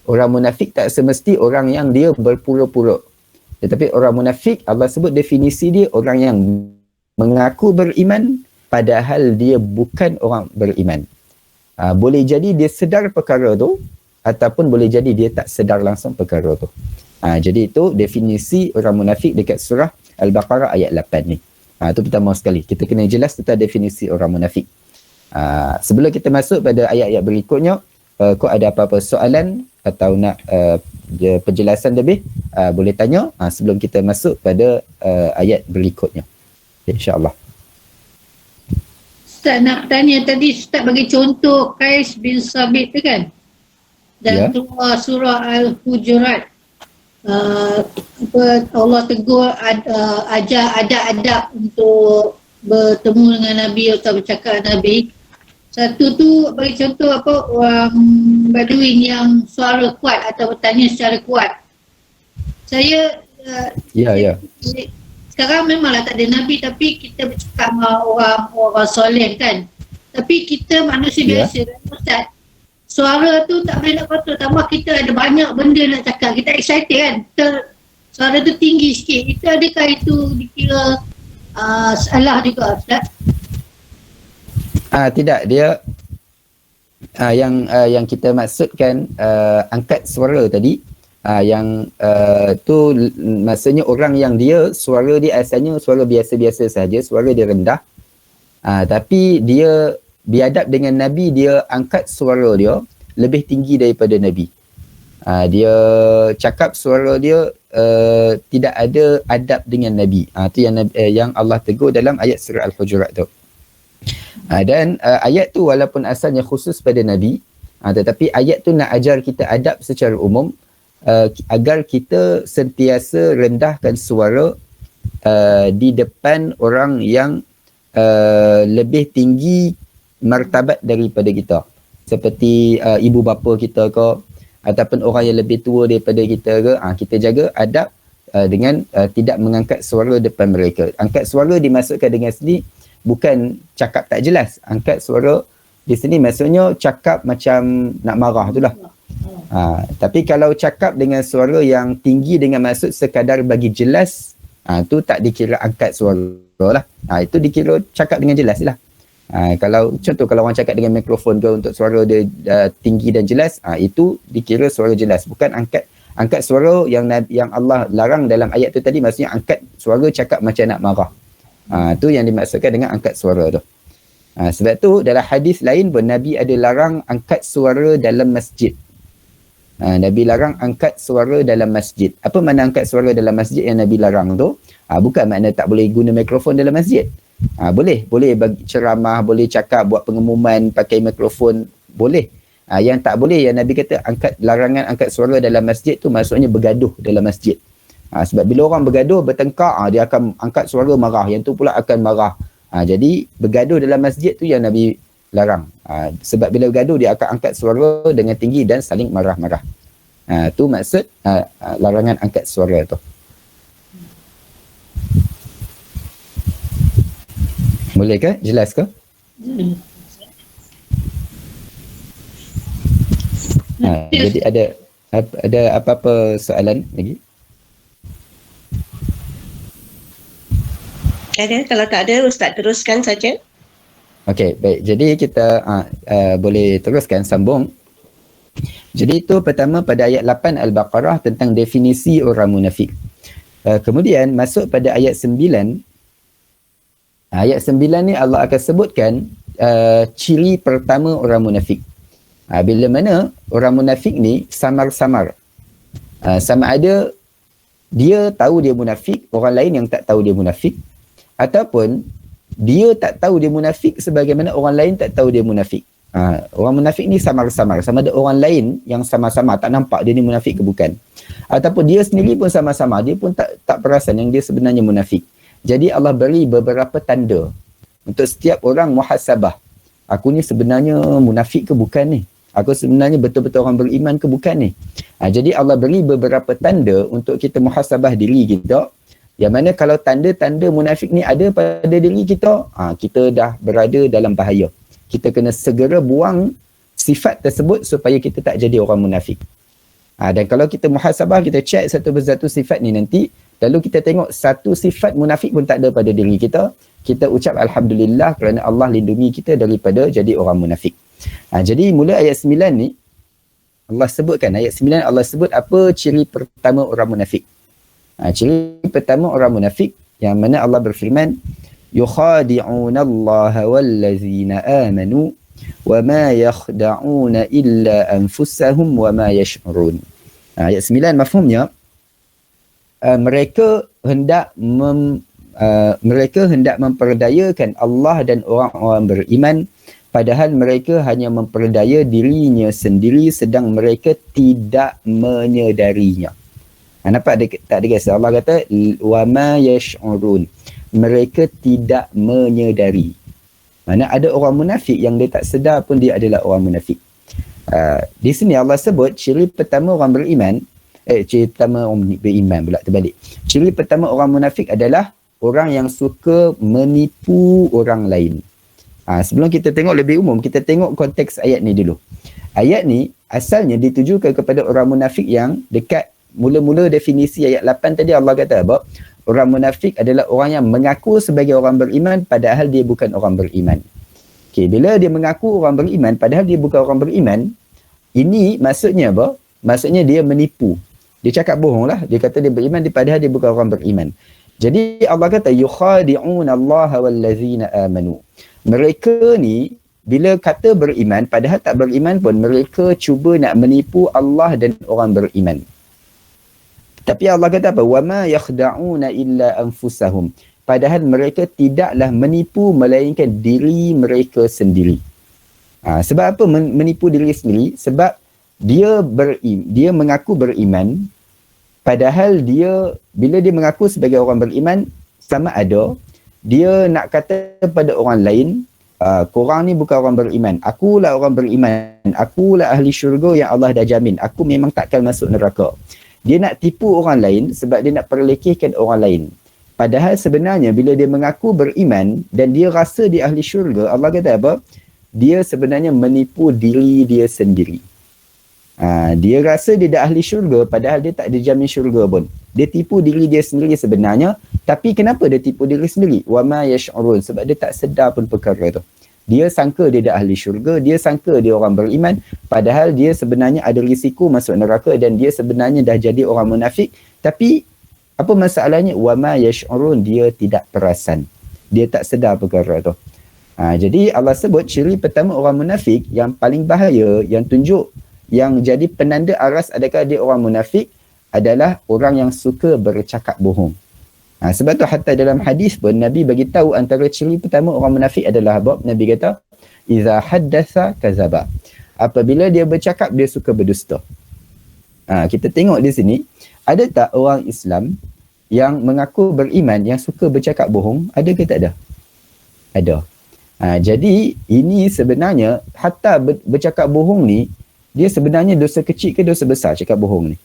Orang munafik tak semesti orang yang dia berpura-pura. Tetapi orang munafik, Allah sebut definisi dia orang yang mengaku beriman padahal dia bukan orang beriman. Boleh jadi dia sedar perkara tu, ataupun boleh jadi dia tak sedar langsung perkara tu. Jadi itu definisi orang munafik dekat surah Al-Baqarah ayat 8 ni. Itu pertama sekali. Kita kena jelas tentang definisi orang munafik. Sebelum kita masuk pada ayat-ayat berikutnya, kau ada apa-apa soalan atau nak penjelasan lebih, boleh tanya sebelum kita masuk pada ayat berikutnya. InsyaAllah. Ustaz nak tanya tadi, Ustaz bagi contoh Qais bin Sabit tu kan? Dan surah Al-Hujurat, Allah tegur ajar adab untuk bertemu dengan Nabi atau bercakap dengan Nabi. Satu tu bagi contoh orang Baduin yang suara kuat atau bertanya secara kuat. Saya sekarang memanglah tak ada Nabi, tapi kita bercakap dengan orang soleh kan. Tapi kita manusia biasa, Ustaz, suara tu tak boleh nak kontrol, tambah kita ada banyak benda nak cakap, kita excited kan, suara tu tinggi sikit, itu adakah itu dikira salah juga, Ustaz? Tidak, dia yang kita maksudkan angkat suara tadi, yang tu maksudnya orang yang dia suara dia asalnya suara biasa-biasa saja, suara dia rendah, tapi dia biadab dengan Nabi, dia angkat suara dia lebih tinggi daripada Nabi. Dia cakap suara dia tidak ada adab dengan Nabi. Itu yang Allah tegur dalam ayat surah Al-Hujurat tu. Dan ayat tu walaupun asalnya khusus pada Nabi, tetapi ayat tu nak ajar kita adab secara umum, agar kita sentiasa rendahkan suara di depan orang yang lebih tinggi martabat daripada kita, seperti ibu bapa kita ke, ataupun orang yang lebih tua daripada kita ke. Kita jaga adab dengan tidak mengangkat suara depan mereka. Angkat suara dimaksudkan dengan sini bukan cakap tak jelas. Angkat suara di sini maksudnya cakap macam nak marah tu lah. Tapi kalau cakap dengan suara yang tinggi dengan maksud sekadar bagi jelas, tu tak dikira angkat suara lah. Itu dikira cakap dengan jelas lah. Kalau orang cakap dengan mikrofon ke untuk suara dia tinggi dan jelas, itu dikira suara jelas, bukan angkat Angkat suara yang Allah larang dalam ayat tu tadi maksudnya angkat suara cakap macam nak marah. Tu yang dimaksudkan dengan angkat suara tu. Sebab tu dalam hadis lain pun Nabi ada larang angkat suara dalam masjid. Nabi larang angkat suara dalam masjid. Apa makna angkat suara dalam masjid yang Nabi larang tu? Bukan makna tak boleh guna mikrofon dalam masjid. Boleh bagi ceramah, boleh cakap, buat pengumuman pakai mikrofon, boleh. Yang tak boleh yang Nabi kata larangan angkat suara dalam masjid tu maksudnya bergaduh dalam masjid. Sebab bila orang bergaduh, bertengkar, dia akan angkat suara marah, yang tu pula akan marah. Jadi bergaduh dalam masjid tu yang Nabi larang. Sebab bila bergaduh dia akan angkat suara dengan tinggi dan saling marah-marah. Tu maksud larangan angkat suara tu. Boleh ke? Jelas ke? Jadi ada apa-apa soalan lagi? Ada, kalau tak ada Ustaz teruskan saja. Okey, baik. Jadi kita boleh teruskan sambung. Jadi itu pertama pada ayat 8 Al-Baqarah tentang definisi orang munafik. Kemudian masuk pada ayat 9. Ayat 9 ni Allah akan sebutkan ciri pertama orang munafik. Bila mana orang munafik ni samar-samar. Sama ada dia tahu dia munafik, orang lain yang tak tahu dia munafik, ataupun dia tak tahu dia munafik sebagaimana orang lain tak tahu dia munafik. Orang munafik ni samar-samar. Sama ada orang lain yang sama-sama tak nampak dia ni munafik ke bukan. Ataupun dia sendiri pun sama-sama. Dia pun tak perasan yang dia sebenarnya munafik. Jadi Allah beri beberapa tanda untuk setiap orang muhasabah. Aku ni sebenarnya munafik ke bukan ni? Aku sebenarnya betul-betul orang beriman ke bukan ni? Jadi Allah beri beberapa tanda untuk kita muhasabah diri kita. Yang mana kalau tanda-tanda munafik ni ada pada diri kita, kita dah berada dalam bahaya. Kita kena segera buang sifat tersebut supaya kita tak jadi orang munafik. Dan kalau kita muhasabah, kita cek satu persatu sifat ni nanti, lalu kita tengok satu sifat munafik pun tak ada pada diri kita, kita ucap Alhamdulillah kerana Allah lindungi kita daripada jadi orang munafik. Jadi mula ayat 9 ni, Allah sebutkan, ayat 9 Allah sebut apa ciri pertama orang munafik. Ciri pertama orang munafik yang mana Allah berfirman, yukhadi'una Allah wallazina amanu wa ma yakhda'una illa anfusahum wa ma yash'urun. Ayat 9 mafhumnya, mereka hendak memperdayakan Allah dan orang-orang beriman padahal mereka hanya memperdaya dirinya sendiri sedang mereka tidak menyedarinya. Nampak tak ada guys? Allah kata wa ma yash'urun. Mereka tidak menyedari. Mana ada orang munafik yang dia tak sedar pun dia adalah orang munafik. Di sini Allah sebut ciri pertama orang beriman, ciri pertama orang beriman pula terbalik. Ciri pertama orang munafik adalah orang yang suka menipu orang lain. Sebelum kita tengok lebih umum, kita tengok konteks ayat ni dulu. Ayat ni asalnya ditujukan kepada orang munafik yang dekat mula-mula definisi ayat 8 tadi Allah kata apa? Orang munafik adalah orang yang mengaku sebagai orang beriman padahal dia bukan orang beriman. Okey, bila dia mengaku orang beriman padahal dia bukan orang beriman, ini maksudnya apa? Maksudnya dia menipu. Dia cakap bohong lah. Dia kata dia beriman padahal dia bukan orang beriman. Jadi Allah kata yukhadi'un Allah wallazina amanu. Mereka ni bila kata beriman padahal tak beriman pun mereka cuba nak menipu Allah dan orang beriman. Tapi Allah kata apa? Wa ma yakhda'una illa anfusahum. Padahal mereka tidaklah menipu melainkan diri mereka sendiri. Sebab apa menipu diri sendiri? Sebab dia mengaku beriman padahal bila dia mengaku sebagai orang beriman, sama ada dia nak kata pada orang lain, korang ni bukan orang beriman, akulah orang beriman, akulah ahli syurga yang Allah dah jamin, aku memang takkan masuk neraka. Dia nak tipu orang lain sebab dia nak perlekehkan orang lain. Padahal sebenarnya bila dia mengaku beriman dan dia rasa dia ahli syurga, Allah kata apa? Dia sebenarnya menipu diri dia sendiri. Dia rasa dia dah ahli syurga padahal dia tak dijamin syurga pun. Dia tipu diri dia sendiri sebenarnya. Tapi kenapa dia tipu diri sendiri? Wa ma yash'urun. Sebab dia tak sedar pun perkara tu. Dia sangka dia dah ahli syurga, dia sangka dia orang beriman, padahal dia sebenarnya ada risiko masuk neraka dan dia sebenarnya dah jadi orang munafik. Tapi apa masalahnya? Wama yash'urun, dia tidak perasan. Dia tak sedar perkara tu. Jadi Allah sebut ciri pertama orang munafik yang paling bahaya, yang tunjuk, yang jadi penanda aras adakah dia orang munafik adalah orang yang suka bercakap bohong. Sebab tu hatta dalam hadis pun Nabi bagi tahu antara ciri pertama orang munafik adalah apa? Nabi kata, "Iza haddatsa kazaba." Apabila dia bercakap, dia suka berdusta. Kita tengok di sini, ada tak orang Islam yang mengaku beriman yang suka bercakap bohong? Ada ke tak ada? Ada. Jadi ini sebenarnya hatta bercakap bohong ni, dia sebenarnya dosa kecil ke dosa besar cakap bohong ni?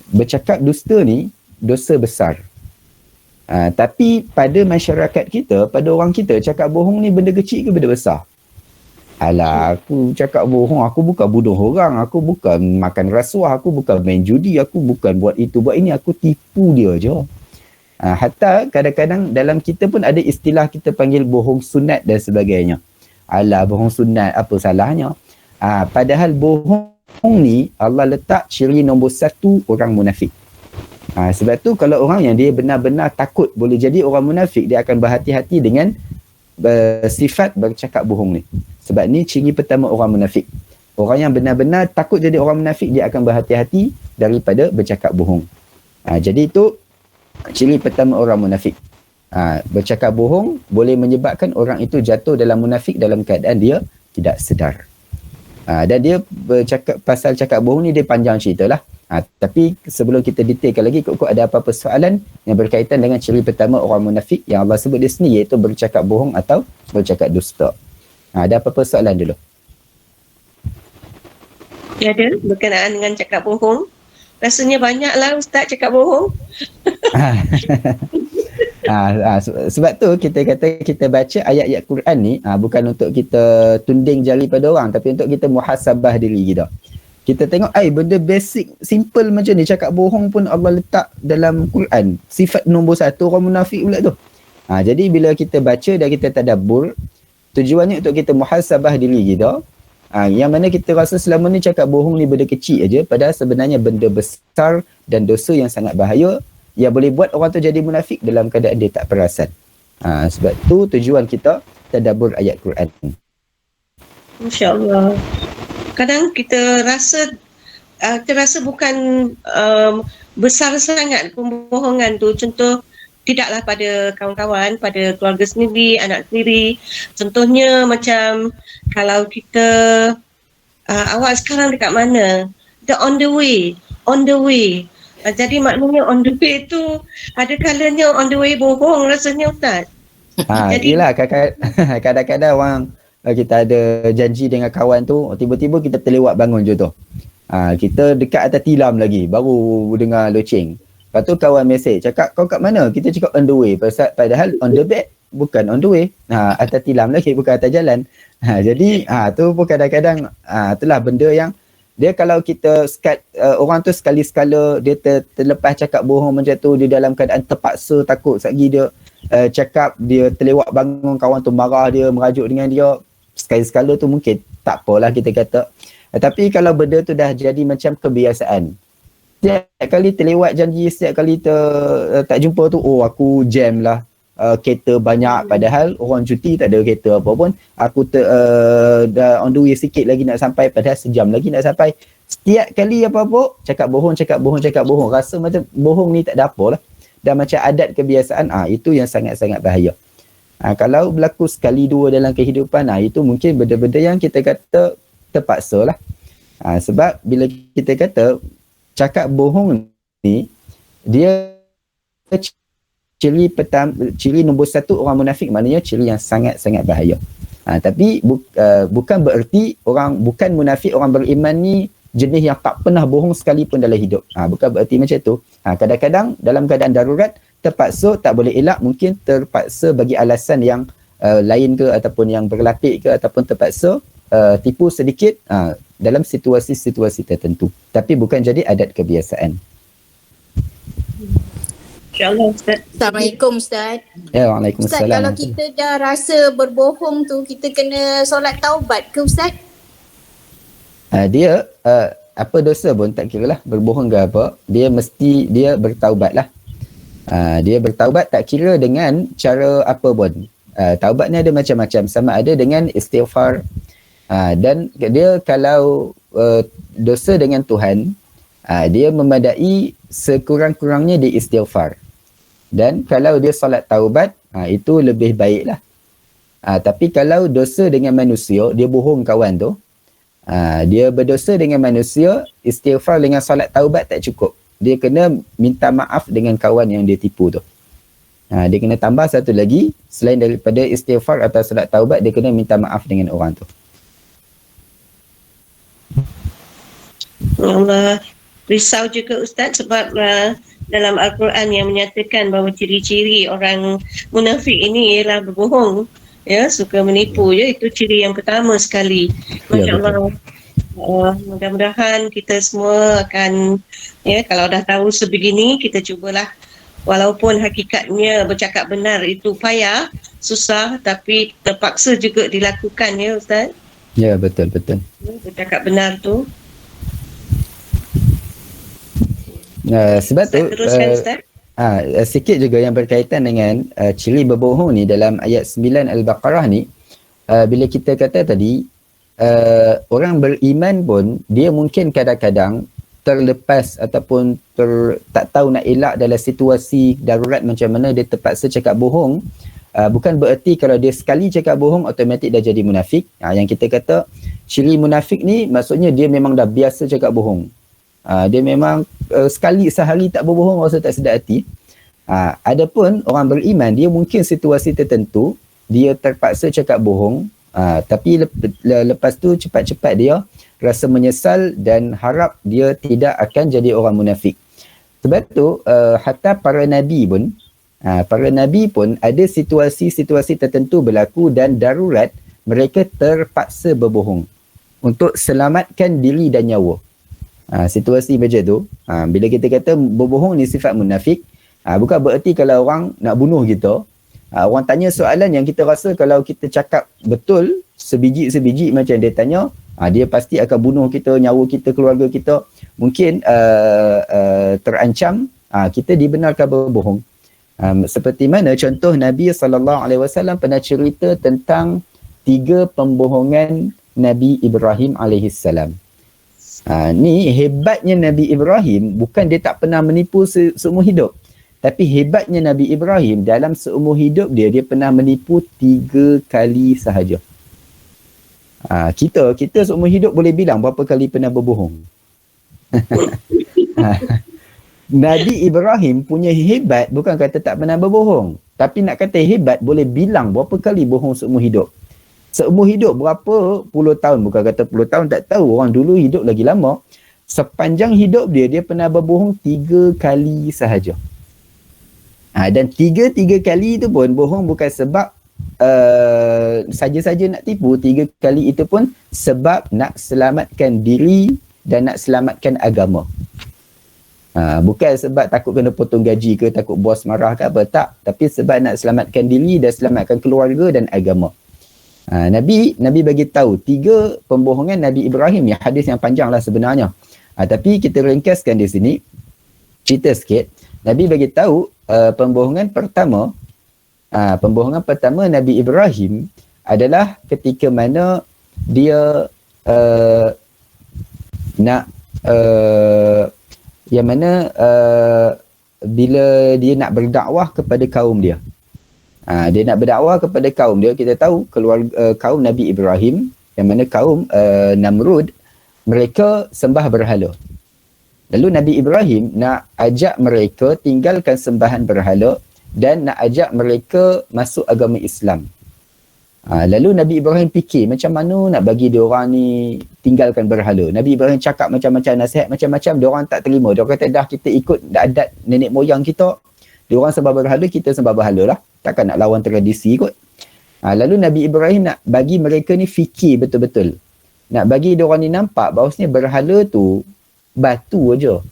Bercakap dusta ni dosa besar. Tapi pada masyarakat kita, pada orang kita, cakap bohong ni benda kecil ke benda besar? Alah, aku cakap bohong, aku bukan bunuh orang, aku bukan makan rasuah, aku bukan main judi, aku bukan buat itu, buat ini, aku tipu dia je. Hatta kadang-kadang dalam kita pun ada istilah kita panggil bohong sunat dan sebagainya. Alah, bohong sunat, apa salahnya? Padahal bohong ni Allah letak ciri nombor 1 orang munafik. Sebab tu kalau orang yang dia benar-benar takut boleh jadi orang munafik, dia akan berhati-hati dengan sifat bercakap bohong ni. Sebab ni ciri pertama orang munafik. Orang yang benar-benar takut jadi orang munafik, dia akan berhati-hati daripada bercakap bohong. Jadi itu ciri pertama orang munafik. Bercakap bohong boleh menyebabkan orang itu jatuh dalam munafik dalam keadaan dia tidak sedar. Dan dia bercakap pasal cakap bohong ni dia panjang cerita lah. Tapi sebelum kita detailkan lagi, kok ada apa-apa soalan yang berkaitan dengan ciri pertama orang munafik yang Allah sebut di sini, iaitu bercakap bohong atau bercakap dusta. Ada apa-apa soalan dulu? Ya, ada berkenaan dengan cakap bohong. Rasanya banyaklah Ustaz cakap bohong. Sebab tu kita kata kita baca ayat-ayat Quran ni bukan untuk kita tunding jari pada orang, tapi untuk kita muhasabah diri kita. Kita tengok benda basic simple macam ni, cakap bohong pun Allah letak dalam Quran. Sifat nombor 1 orang munafik pula tu. Jadi bila kita baca dan kita tadabbur, tujuannya untuk kita muhasabah diri kita. Yang mana kita rasa selama ni cakap bohong ni benda kecil aja, padahal sebenarnya benda besar dan dosa yang sangat bahaya yang boleh buat orang tu jadi munafik dalam keadaan dia tak perasan. Sebab tu tujuan kita tadabbur ayat Quran. Masya-Allah. Kadang kita rasa bukan besar sangat pembohongan tu. Contoh, tidaklah pada kawan-kawan, pada keluarga sendiri, anak sendiri. Contohnya macam kalau kita awak sekarang dekat mana? Kita on the way. Jadi maknanya on the way tu ada kalanya on the way bohong rasanya Ustaz. Yelah, kadang-kadang orang kita ada janji dengan kawan tu, tiba-tiba kita terlewat bangun je tu. Kita dekat atas tilam lagi, baru dengar loceng. Lepas tu kawan mesej, cakap kau kat mana? Kita cakap on the way. Padahal on the bed, bukan on the way. Atas tilam lagi, bukan atas jalan. Jadi tu pun kadang-kadang itulah benda yang dia kalau kita orang tu sekali-sekala dia terlepas cakap bohong macam tu, dia dalam keadaan terpaksa takut satgi dia cakap, dia terlewat bangun, kawan tu marah dia, merajuk dengan dia, sekali-sekala tu mungkin tak apalah kita kata. Tapi kalau benda tu dah jadi macam kebiasaan, setiap kali terlewat janji, setiap kali tak jumpa tu, aku jam lah, kereta banyak, padahal orang cuti tak ada kereta apa pun, aku dah on the way sikit lagi nak sampai, padahal sejam lagi nak sampai. Setiap kali apa-apa cakap bohong, rasa macam bohong ni tak ada apa lah, dah macam adat kebiasaan. Itu yang sangat-sangat bahaya. Kalau berlaku sekali dua dalam kehidupan, itu mungkin benda-benda yang kita kata terpaksa lah. Sebab bila kita kata cakap bohong ni, dia ciri nombor 1 orang munafik, maknanya ciri yang sangat-sangat bahaya. Tapi bukan bererti bukan munafik orang beriman ni jenis yang tak pernah bohong sekalipun dalam hidup. Bukan bererti macam tu. Kadang-kadang dalam keadaan darurat, terpaksa, tak boleh elak, mungkin terpaksa bagi alasan yang lain ke, ataupun yang berlapik ke, ataupun terpaksa tipu sedikit dalam situasi-situasi tertentu. Tapi bukan jadi adat kebiasaan. InsyaAllah Ustaz. Assalamualaikum Ustaz. Ya, Ustaz, Waalaikumsalam. kalau kita dah rasa berbohong tu, kita kena solat taubat ke Ustaz? Dia apa dosa pun tak kira lah, berbohong ke apa, dia mesti dia bertaubat lah. Dia bertaubat tak kira dengan cara apa pun. Taubat ni ada macam-macam, sama ada dengan istighfar, dan dia kalau dosa dengan Tuhan, dia memadai sekurang-kurangnya di istighfar. Dan kalau dia solat taubat, itu lebih baik lah. Tapi kalau dosa dengan manusia, dia bohong kawan tu, dia berdosa dengan manusia, istighfar dengan solat taubat tak cukup. Dia kena minta maaf dengan kawan yang dia tipu tu. Dia kena tambah satu lagi, selain daripada istighfar atau solat taubat, dia kena minta maaf dengan orang tu. Allah, risau juga Ustaz sebab dalam Al-Quran yang menyatakan bahawa ciri-ciri orang munafik ini ialah berbohong, ya, suka menipu, ya, itu ciri yang pertama sekali. Ya, Masya-Allah. Mudah-mudahan kita semua akan, ya, kalau dah tahu sebegini, kita cubalah, walaupun hakikatnya bercakap benar itu payah, susah, tapi terpaksa juga dilakukan, ya Ustaz. Ya, betul. Bercakap benar tu. Sebab tu Teruskan Ustaz. sikit juga yang berkaitan dengan ciri berbohong ni dalam ayat 9 Al-Baqarah ni, bila kita kata tadi orang beriman pun dia mungkin kadang-kadang terlepas ataupun tak tahu nak elak dalam situasi darurat macam mana, dia terpaksa cakap bohong. Bukan bererti kalau dia sekali cakap bohong automatik dah jadi munafik. Yang kita kata ciri munafik ni maksudnya dia memang dah biasa cakap bohong. Dia memang sekali sehari tak berbohong rasa tak sedap hati. Adapun orang beriman, dia mungkin situasi tertentu dia terpaksa cakap bohong, tapi lepas tu cepat-cepat dia rasa menyesal dan harap dia tidak akan jadi orang munafik. Sebab tu hatta para nabi pun ada situasi-situasi tertentu berlaku dan darurat mereka terpaksa berbohong untuk selamatkan diri dan nyawa. Situasi macam tu, bila kita kata berbohong ni sifat munafik, bukan bererti kalau orang nak bunuh kita, orang tanya soalan yang kita rasa kalau kita cakap betul sebiji-sebiji macam dia tanya, dia pasti akan bunuh kita, nyawa kita, keluarga kita mungkin terancam, kita dibenarkan berbohong. Seperti mana contoh Nabi SAW pernah cerita tentang 3 pembohongan Nabi Ibrahim AS. Ni hebatnya Nabi Ibrahim, bukan dia tak pernah menipu seumur hidup, tapi hebatnya Nabi Ibrahim dalam seumur hidup dia pernah menipu 3 kali sahaja. Kita seumur hidup boleh bilang berapa kali pernah berbohong. Nabi Ibrahim punya hebat bukan kata tak pernah berbohong, tapi nak kata hebat boleh bilang berapa kali bohong seumur hidup. Seumur hidup berapa puluh tahun, bukan kata puluh tahun, tak tahu, orang dulu hidup lagi lama. Sepanjang hidup dia pernah berbohong 3 kali sahaja. Dan 3 kali itu pun bohong bukan sebab saja-saja nak tipu. 3 kali itu pun sebab nak selamatkan diri dan nak selamatkan agama. Bukan sebab takut kena potong gaji ke, takut bos marah ke apa, tak. Tapi sebab nak selamatkan diri dan selamatkan keluarga dan agama. Nabi bagi tahu 3 pembohongan Nabi Ibrahim ni, hadis yang panjang lah sebenarnya. Tapi kita ringkaskan di sini, cerita sikit. Nabi bagi tahu pembohongan pertama Nabi Ibrahim adalah ketika mana dia bila dia nak berdakwah kepada kaum dia. Dia nak berdakwah kepada kaum dia. Kita tahu kaum Nabi Ibrahim, yang mana kaum Namrud, mereka sembah berhala. Lalu Nabi Ibrahim nak ajak mereka tinggalkan sembahan berhala dan nak ajak mereka masuk agama Islam. Lalu Nabi Ibrahim fikir macam mana nak bagi diorang ni tinggalkan berhala. Nabi Ibrahim cakap macam-macam, nasihat macam-macam, diorang tak terima. Diorang kata dah kita ikut adat nenek moyang kita, diorang sembah berhala, kita sembah berhala lah. Takkan nak lawan tradisi kot. Lalu Nabi Ibrahim nak bagi mereka ni fikir betul-betul. Nak bagi diorang ni nampak bahawasanya berhala tu batu aja.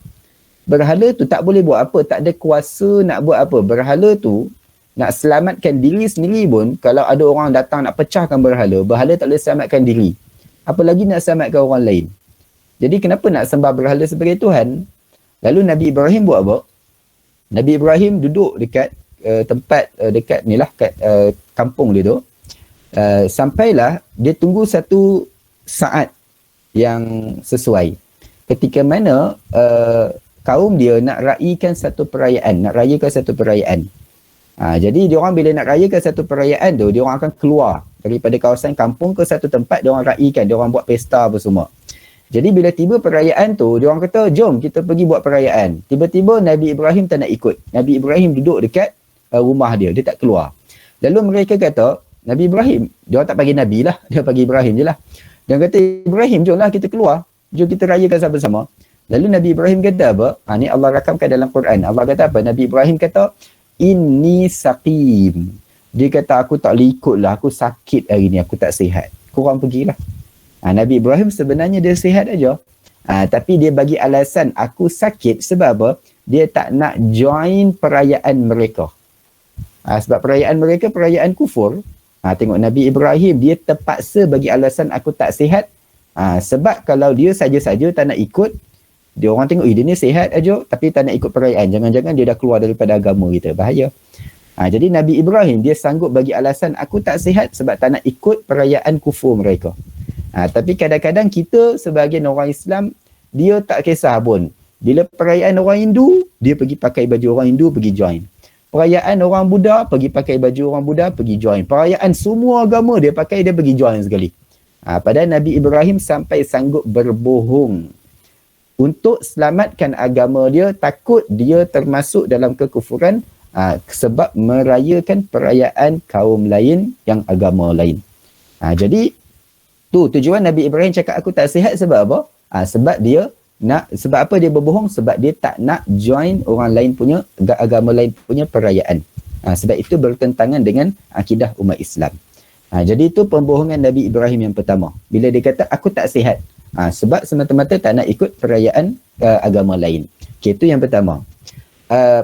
Berhala tu tak boleh buat apa, tak ada kuasa nak buat apa. Berhala tu nak selamatkan diri sendiri pun, kalau ada orang datang nak pecahkan berhala, berhala tak boleh selamatkan diri. Apalagi nak selamatkan orang lain. Jadi kenapa nak sembah berhala sebagai Tuhan? Lalu Nabi Ibrahim buat apa? Nabi Ibrahim duduk dekat tempat dekat ni lah, kat kampung dia tu. Sampailah dia tunggu satu saat yang sesuai. Ketika mana kaum dia nak raihkan satu perayaan, nak rayakan satu perayaan. Jadi diorang bila nak rayakan satu perayaan tu, diorang akan keluar daripada kawasan kampung ke satu tempat, diorang raihkan, diorang buat pesta apa semua. Jadi bila tiba perayaan tu, diorang kata, jom kita pergi buat perayaan. Tiba-tiba Nabi Ibrahim tak nak ikut. Nabi Ibrahim duduk dekat rumah dia tak keluar. Lalu mereka kata, Nabi Ibrahim, diorang tak panggil Nabi lah, dia panggil Ibrahim je lah. Dia kata, Ibrahim, jomlah kita keluar, jom kita rayakan sama-sama. Lalu Nabi Ibrahim kata apa? Ni Allah rakamkan dalam Quran. Allah kata apa? Nabi Ibrahim kata, inni saqim. Dia kata, aku tak boleh ikut lah, aku sakit hari ni, aku tak sihat. Korang pergilah. Nabi Ibrahim sebenarnya dia sihat aja. Tapi dia bagi alasan, aku sakit sebab apa? Dia tak nak join perayaan mereka. Sebab perayaan mereka, perayaan kufur. Tengok Nabi Ibrahim, dia terpaksa bagi alasan aku tak sihat. Sebab kalau dia saja-saja tak nak ikut, dia orang tengok, dia ni sihat aja tapi tak nak ikut perayaan. Jangan-jangan dia dah keluar daripada agama kita. Bahaya. Jadi Nabi Ibrahim, dia sanggup bagi alasan, aku tak sihat sebab tak nak ikut perayaan kufur mereka. Tapi kadang-kadang kita sebagai orang Islam, dia tak kisah pun. Bila perayaan orang Hindu, dia pergi pakai baju orang Hindu, pergi join. Perayaan orang Buddha, pergi pakai baju orang Buddha, pergi join. Perayaan semua agama dia pakai, dia pergi join sekali. Padahal Nabi Ibrahim sampai sanggup berbohong untuk selamatkan agama dia, takut dia termasuk dalam kekufuran sebab merayakan perayaan kaum lain yang agama lain. Jadi tu tujuan Nabi Ibrahim cakap aku tak sihat sebab apa? Sebab dia nak, sebab apa dia berbohong? Sebab dia tak nak join orang lain punya, agama lain punya perayaan. Sebab itu bertentangan dengan akidah umat Islam. Jadi itu pembohongan Nabi Ibrahim yang pertama. Bila dia kata aku tak sihat. Sebab semata-mata tak nak ikut perayaan agama lain. Okay, itu yang pertama.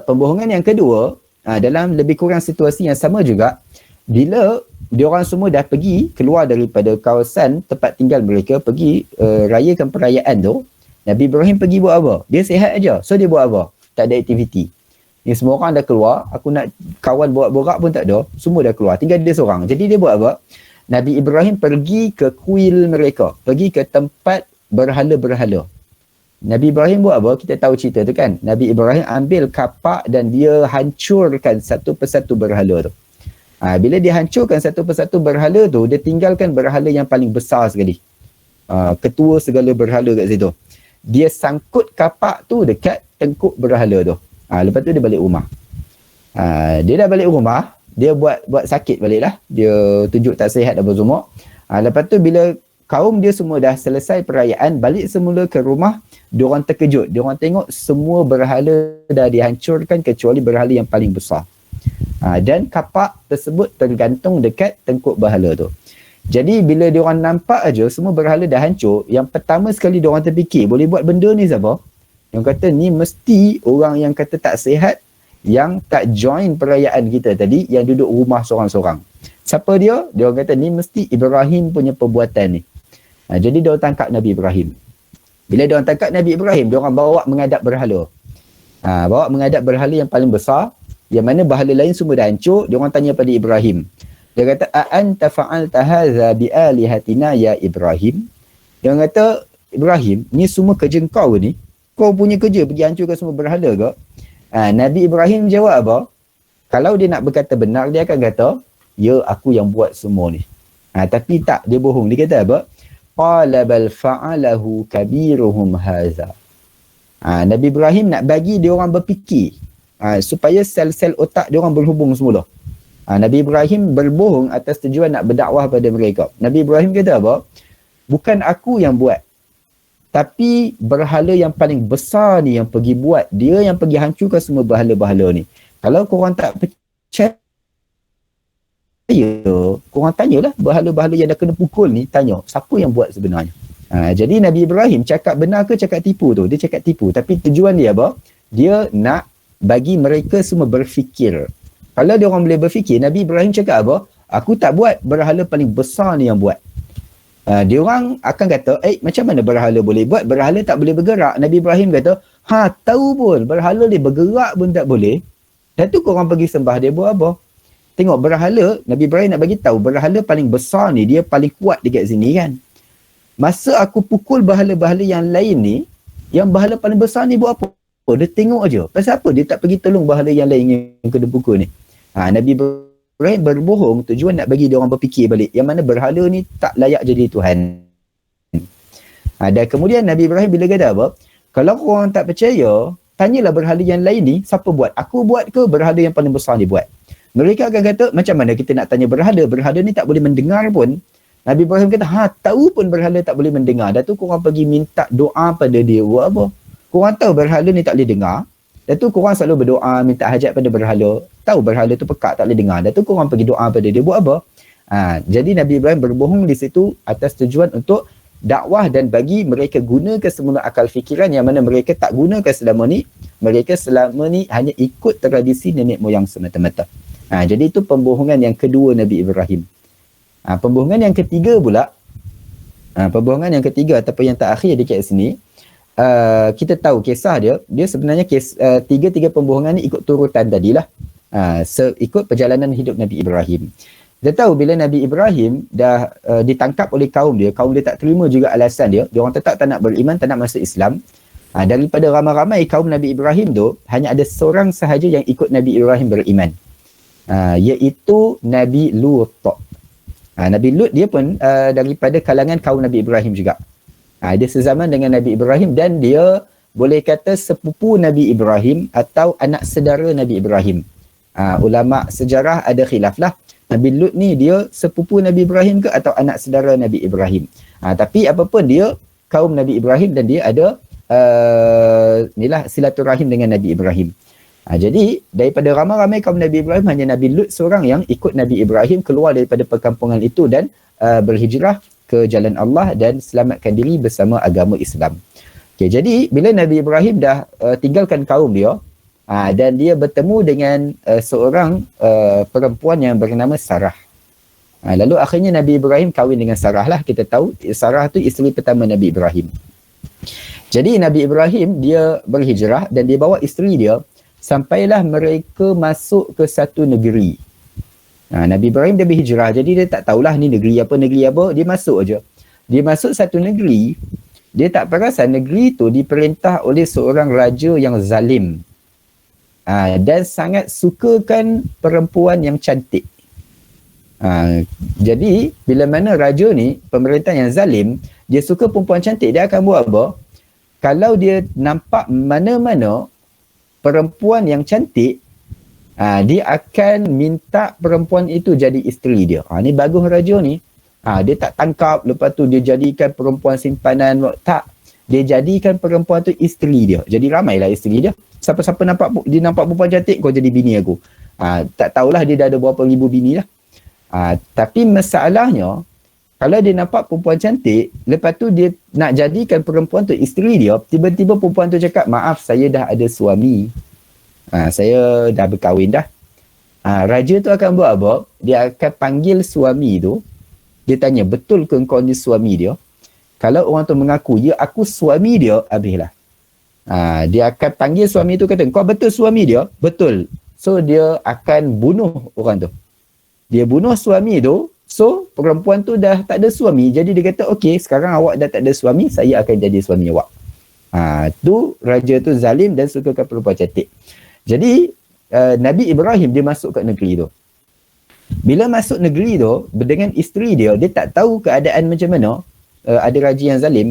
Pembohongan yang kedua, dalam lebih kurang situasi yang sama juga, bila diorang semua dah pergi keluar daripada kawasan tempat tinggal mereka, pergi rayakan perayaan tu, Nabi Ibrahim pergi buat apa? Dia sihat aja. So dia buat apa? Tak ada aktiviti. Ni semua orang dah keluar, aku nak kawan borak-borak pun tak ada, semua dah keluar, tinggal dia seorang. Jadi dia buat apa? Nabi Ibrahim pergi ke kuil mereka, pergi ke tempat berhala-berhala. Nabi Ibrahim buat apa? Kita tahu cerita tu kan. Nabi Ibrahim ambil kapak dan dia hancurkan satu persatu berhala tu. Bila dia hancurkan satu persatu berhala tu, dia tinggalkan berhala yang paling besar sekali. Ketua segala berhala kat situ. Dia sangkut kapak tu dekat tengkuk berhala tu. Lepas tu dia balik rumah. Dia dah balik rumah, dia buat sakit balik lah. Dia tunjuk tak sihat apa semua. Lepas tu bila kaum dia semua dah selesai perayaan, balik semula ke rumah, diorang terkejut. Diorang tengok semua berhala dah dihancurkan kecuali berhala yang paling besar. Dan kapak tersebut tergantung dekat tengkuk berhala tu. Jadi bila diorang nampak aja semua berhala dah hancur, yang pertama sekali diorang terfikir, boleh buat benda ni siapa? Yang kata ni mesti orang yang kata tak sihat, yang tak join perayaan kita tadi, yang duduk rumah seorang-seorang. Siapa dia? Dia orang kata ni mesti Ibrahim punya perbuatan ni. Jadi dia tangkap Nabi Ibrahim. Bila dia orang tangkap Nabi Ibrahim, dia orang bawa menghadap berhala. Bawa menghadap berhala yang paling besar, yang mana berhala lain semua dah hancur. Dia orang tanya pada Ibrahim. Dia kata, "A'anta fa'alta hadza bi alihatina ya Ibrahim?" Dia orang kata, "Ibrahim, ni semua kerja kau ni? Kau punya kerja pergi hancurkan semua berhala ke?" Nabi Ibrahim jawab apa? Kalau dia nak berkata benar, dia akan kata, "Ya, aku yang buat semua ni." Tapi tak, dia bohong. Dia kata apa? Qala bal fa'alahu kabiruhum hadza. Nabi Ibrahim nak bagi dia orang berfikir supaya sel-sel otak dia orang berhubung semula. Nabi Ibrahim berbohong atas tujuan nak berdakwah pada mereka. Nabi Ibrahim kata apa? Bukan aku yang buat, tapi berhala yang paling besar ni yang pergi buat. Dia yang pergi hancurkan semua berhala-berhala ni. Kalau korang tak percaya, korang tanyalah berhala-berhala yang dah kena pukul ni, tanya siapa yang buat sebenarnya. Jadi Nabi Ibrahim cakap benar ke cakap tipu tu? Dia cakap tipu. Tapi tujuan dia apa? Dia nak bagi mereka semua berfikir. Kalau dia orang boleh berfikir, Nabi Ibrahim cakap apa? Aku tak buat, berhala paling besar ni yang buat. Dia orang akan kata, macam mana berhala boleh buat? Berhala tak boleh bergerak. Nabi Ibrahim kata, tahu pun berhala dia bergerak pun tak boleh. Dan tu korang pergi sembah dia buat apa? Tengok berhala, Nabi Ibrahim nak bagi tahu berhala paling besar ni, dia paling kuat dekat sini kan. Masa aku pukul berhala-berhala yang lain ni, yang berhala paling besar ni buat apa? Dia tengok aja. Pasal apa dia tak pergi tolong berhala yang lain yang kena pukul ni? Nabi Ibrahim berbohong tujuan nak bagi dia orang berfikir balik yang mana berhala ni tak layak jadi Tuhan. Dan kemudian Nabi Ibrahim bila kata apa? Kalau korang tak percaya, tanyalah berhala yang lain ni siapa buat? Aku buat ke berhala yang paling besar ni buat? Mereka akan kata, macam mana kita nak tanya berhala? Berhala ni tak boleh mendengar pun. Nabi Ibrahim kata, tahu pun berhala tak boleh mendengar. Dah tu korang pergi minta doa pada dia. Buat apa? Korang tahu berhala ni tak boleh dengar. Dah tu korang selalu berdoa, minta hajat pada berhala. Tahu berhala tu pekak tak boleh dengar. Dah tu korang pergi doa pada dia. Buat apa? Jadi Nabi Ibrahim berbohong di situ atas tujuan untuk dakwah dan bagi mereka gunakan semula akal fikiran yang mana mereka tak gunakan selama ni. Mereka selama ni hanya ikut tradisi nenek moyang semata-mata. Jadi itu pembohongan yang kedua Nabi Ibrahim. Pembohongan yang ketiga pula, pembohongan yang ketiga ataupun yang terakhir dekat sini, kita tahu kisah dia sebenarnya tiga-tiga pembohongan ni ikut turutan tadilah. Ikut perjalanan hidup Nabi Ibrahim. Kita tahu bila Nabi Ibrahim dah ditangkap oleh kaum dia tak terima juga alasan dia. Dia orang tetap tak nak beriman, tak nak masuk Islam. Daripada ramai-ramai kaum Nabi Ibrahim tu, hanya ada seorang sahaja yang ikut Nabi Ibrahim beriman. Iaitu Nabi Lut. Nabi Lut dia pun daripada kalangan kaum Nabi Ibrahim juga. Dia sezaman dengan Nabi Ibrahim dan dia boleh kata sepupu Nabi Ibrahim atau anak saudara Nabi Ibrahim. Ulama sejarah ada khilaf lah. Nabi Lut ni dia sepupu Nabi Ibrahim ke atau anak saudara Nabi Ibrahim. Tapi apapun dia kaum Nabi Ibrahim dan dia ada silaturahim dengan Nabi Ibrahim. Jadi daripada ramai-ramai kaum Nabi Ibrahim hanya Nabi Lut seorang yang ikut Nabi Ibrahim keluar daripada perkampungan itu dan berhijrah ke jalan Allah dan selamatkan diri bersama agama Islam. Jadi bila Nabi Ibrahim dah tinggalkan kaum dia dan dia bertemu dengan seorang perempuan yang bernama Sarah. Lalu akhirnya Nabi Ibrahim kahwin dengan Sarah lah. Kita tahu Sarah tu isteri pertama Nabi Ibrahim. Jadi Nabi Ibrahim dia berhijrah dan dia bawa isteri dia sampailah mereka masuk ke satu negeri. Nabi Ibrahim dia berhijrah, jadi dia tak tahulah ni negeri apa. Dia masuk aja. Dia masuk satu negeri, dia tak perasan negeri tu diperintah oleh seorang raja yang zalim. Dan sangat sukakan perempuan yang cantik. Jadi bila mana raja ni, pemerintah yang zalim, dia suka perempuan cantik, dia akan buat apa? Kalau dia nampak mana-mana perempuan yang cantik, dia akan minta perempuan itu jadi isteri dia. Ni bagus raja ni. Dia tak tangkap, lepas tu dia jadikan perempuan simpanan. Tak. Dia jadikan perempuan tu isteri dia. Jadi ramailah isteri dia. Siapa-siapa nampak perempuan cantik, kau jadi bini aku. Tak tahulah dia dah ada berapa ribu bini lah. Tapi masalahnya, kalau dia nampak perempuan cantik, lepas tu dia nak jadikan perempuan tu isteri dia, tiba-tiba perempuan tu cakap, maaf saya dah ada suami. Saya dah berkahwin dah. Raja tu akan buat apa? Dia akan panggil suami tu. Dia tanya, betul ke kau ni suami dia? Kalau orang tu mengaku, ya aku suami dia, habislah. Dia akan panggil suami tu kata, kau betul suami dia? Betul. So dia akan bunuh orang tu. Dia bunuh suami tu. So perempuan tu dah tak ada suami. Jadi dia kata, okey sekarang awak dah tak ada suami, saya akan jadi suami awak. Tu raja tu zalim dan sukakan perempuan cantik. Jadi Nabi Ibrahim dia masuk ke negeri tu. Bila masuk negeri tu dengan isteri dia, dia tak tahu keadaan macam mana. Ada raja yang zalim.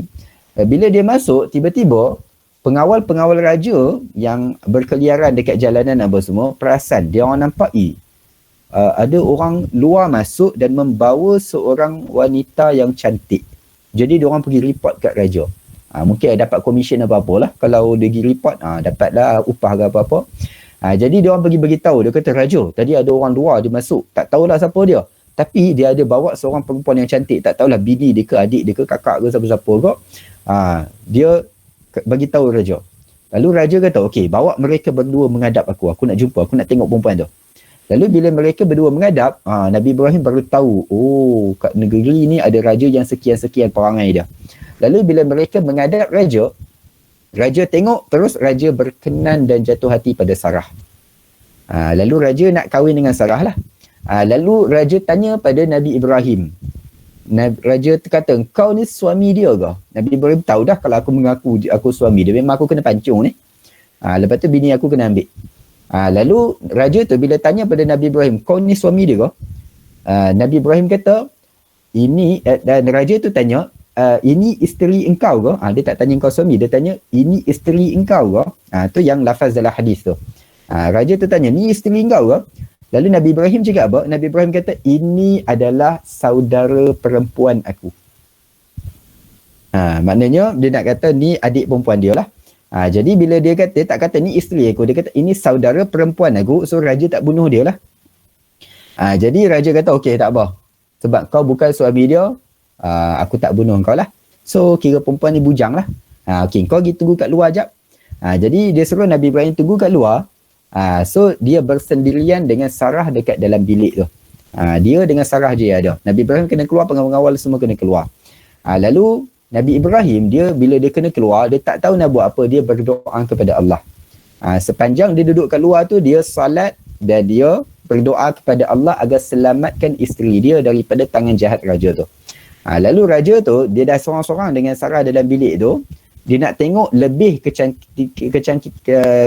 Bila dia masuk, tiba-tiba pengawal-pengawal raja yang berkeliaran dekat jalanan apa semua perasan. Dia orang nampak ada orang luar masuk dan membawa seorang wanita yang cantik. Jadi dia orang pergi report kat raja. Mungkin dapat komisen apa-apa lah. Kalau dia pergi report, dapatlah upah ke apa-apa. Jadi dia orang pergi beritahu. Dia kata, raja, tadi ada orang luar dia masuk. Tak tahulah siapa dia. Tapi dia ada bawa seorang perempuan yang cantik, tak tahulah bini dia ke adik dia ke kakak ke siapa-siapa kot. Dia bagi tahu raja. Lalu raja kata, okey, bawa mereka berdua menghadap aku nak jumpa, aku nak tengok perempuan tu. Lalu bila mereka berdua menghadap, Nabi Ibrahim baru tahu, oh, kat negeri ni ada raja yang sekian-sekian perangai dia. Lalu bila mereka menghadap raja tengok, terus raja berkenan dan jatuh hati pada Sarah. Lalu raja nak kahwin dengan Sarah lah. Lalu raja tanya pada Nabi Ibrahim. Raja kata, kau ni suami dia ke? Nabi Ibrahim tahu dah kalau aku mengaku aku suami dia, memang aku kena pancung ni. Lepas tu bini aku kena ambil. Lalu raja tu bila tanya pada Nabi Ibrahim, kau ni suami dia ke? Nabi Ibrahim kata, ini, dan raja tu tanya, ini isteri engkau ke? Dia tak tanya engkau suami, dia tanya, ini isteri engkau ke? Tu yang lafaz dalam hadis tu. Raja tu tanya, ni isteri engkau ke? Lalu Nabi Ibrahim cakap apa? Nabi Ibrahim kata, ini adalah saudara perempuan aku. Maknanya dia nak kata ni adik perempuan dia lah. Jadi bila dia kata, tak kata ni isteri aku, dia kata ini saudara perempuan aku, so raja tak bunuh dia lah. Jadi raja kata, okey, tak apa. Sebab kau bukan suami dia, aku tak bunuh kau lah. So kira perempuan ni bujang lah. Okey, kau pergi tunggu kat luar jap. Jadi dia suruh Nabi Ibrahim tunggu kat luar. So dia bersendirian dengan Sarah dekat dalam bilik tu. Dia dengan Sarah je ada. Nabi Ibrahim kena keluar, pengawal-pengawal semua kena keluar. Lalu Nabi Ibrahim dia bila dia kena keluar, dia tak tahu nak buat apa, dia berdoa kepada Allah. Sepanjang dia duduk kat luar tu, dia salat dan dia berdoa kepada Allah agar selamatkan isteri dia daripada tangan jahat raja tu. Lalu raja tu dia dah sorang-sorang dengan Sarah dalam bilik tu. Dia nak tengok lebih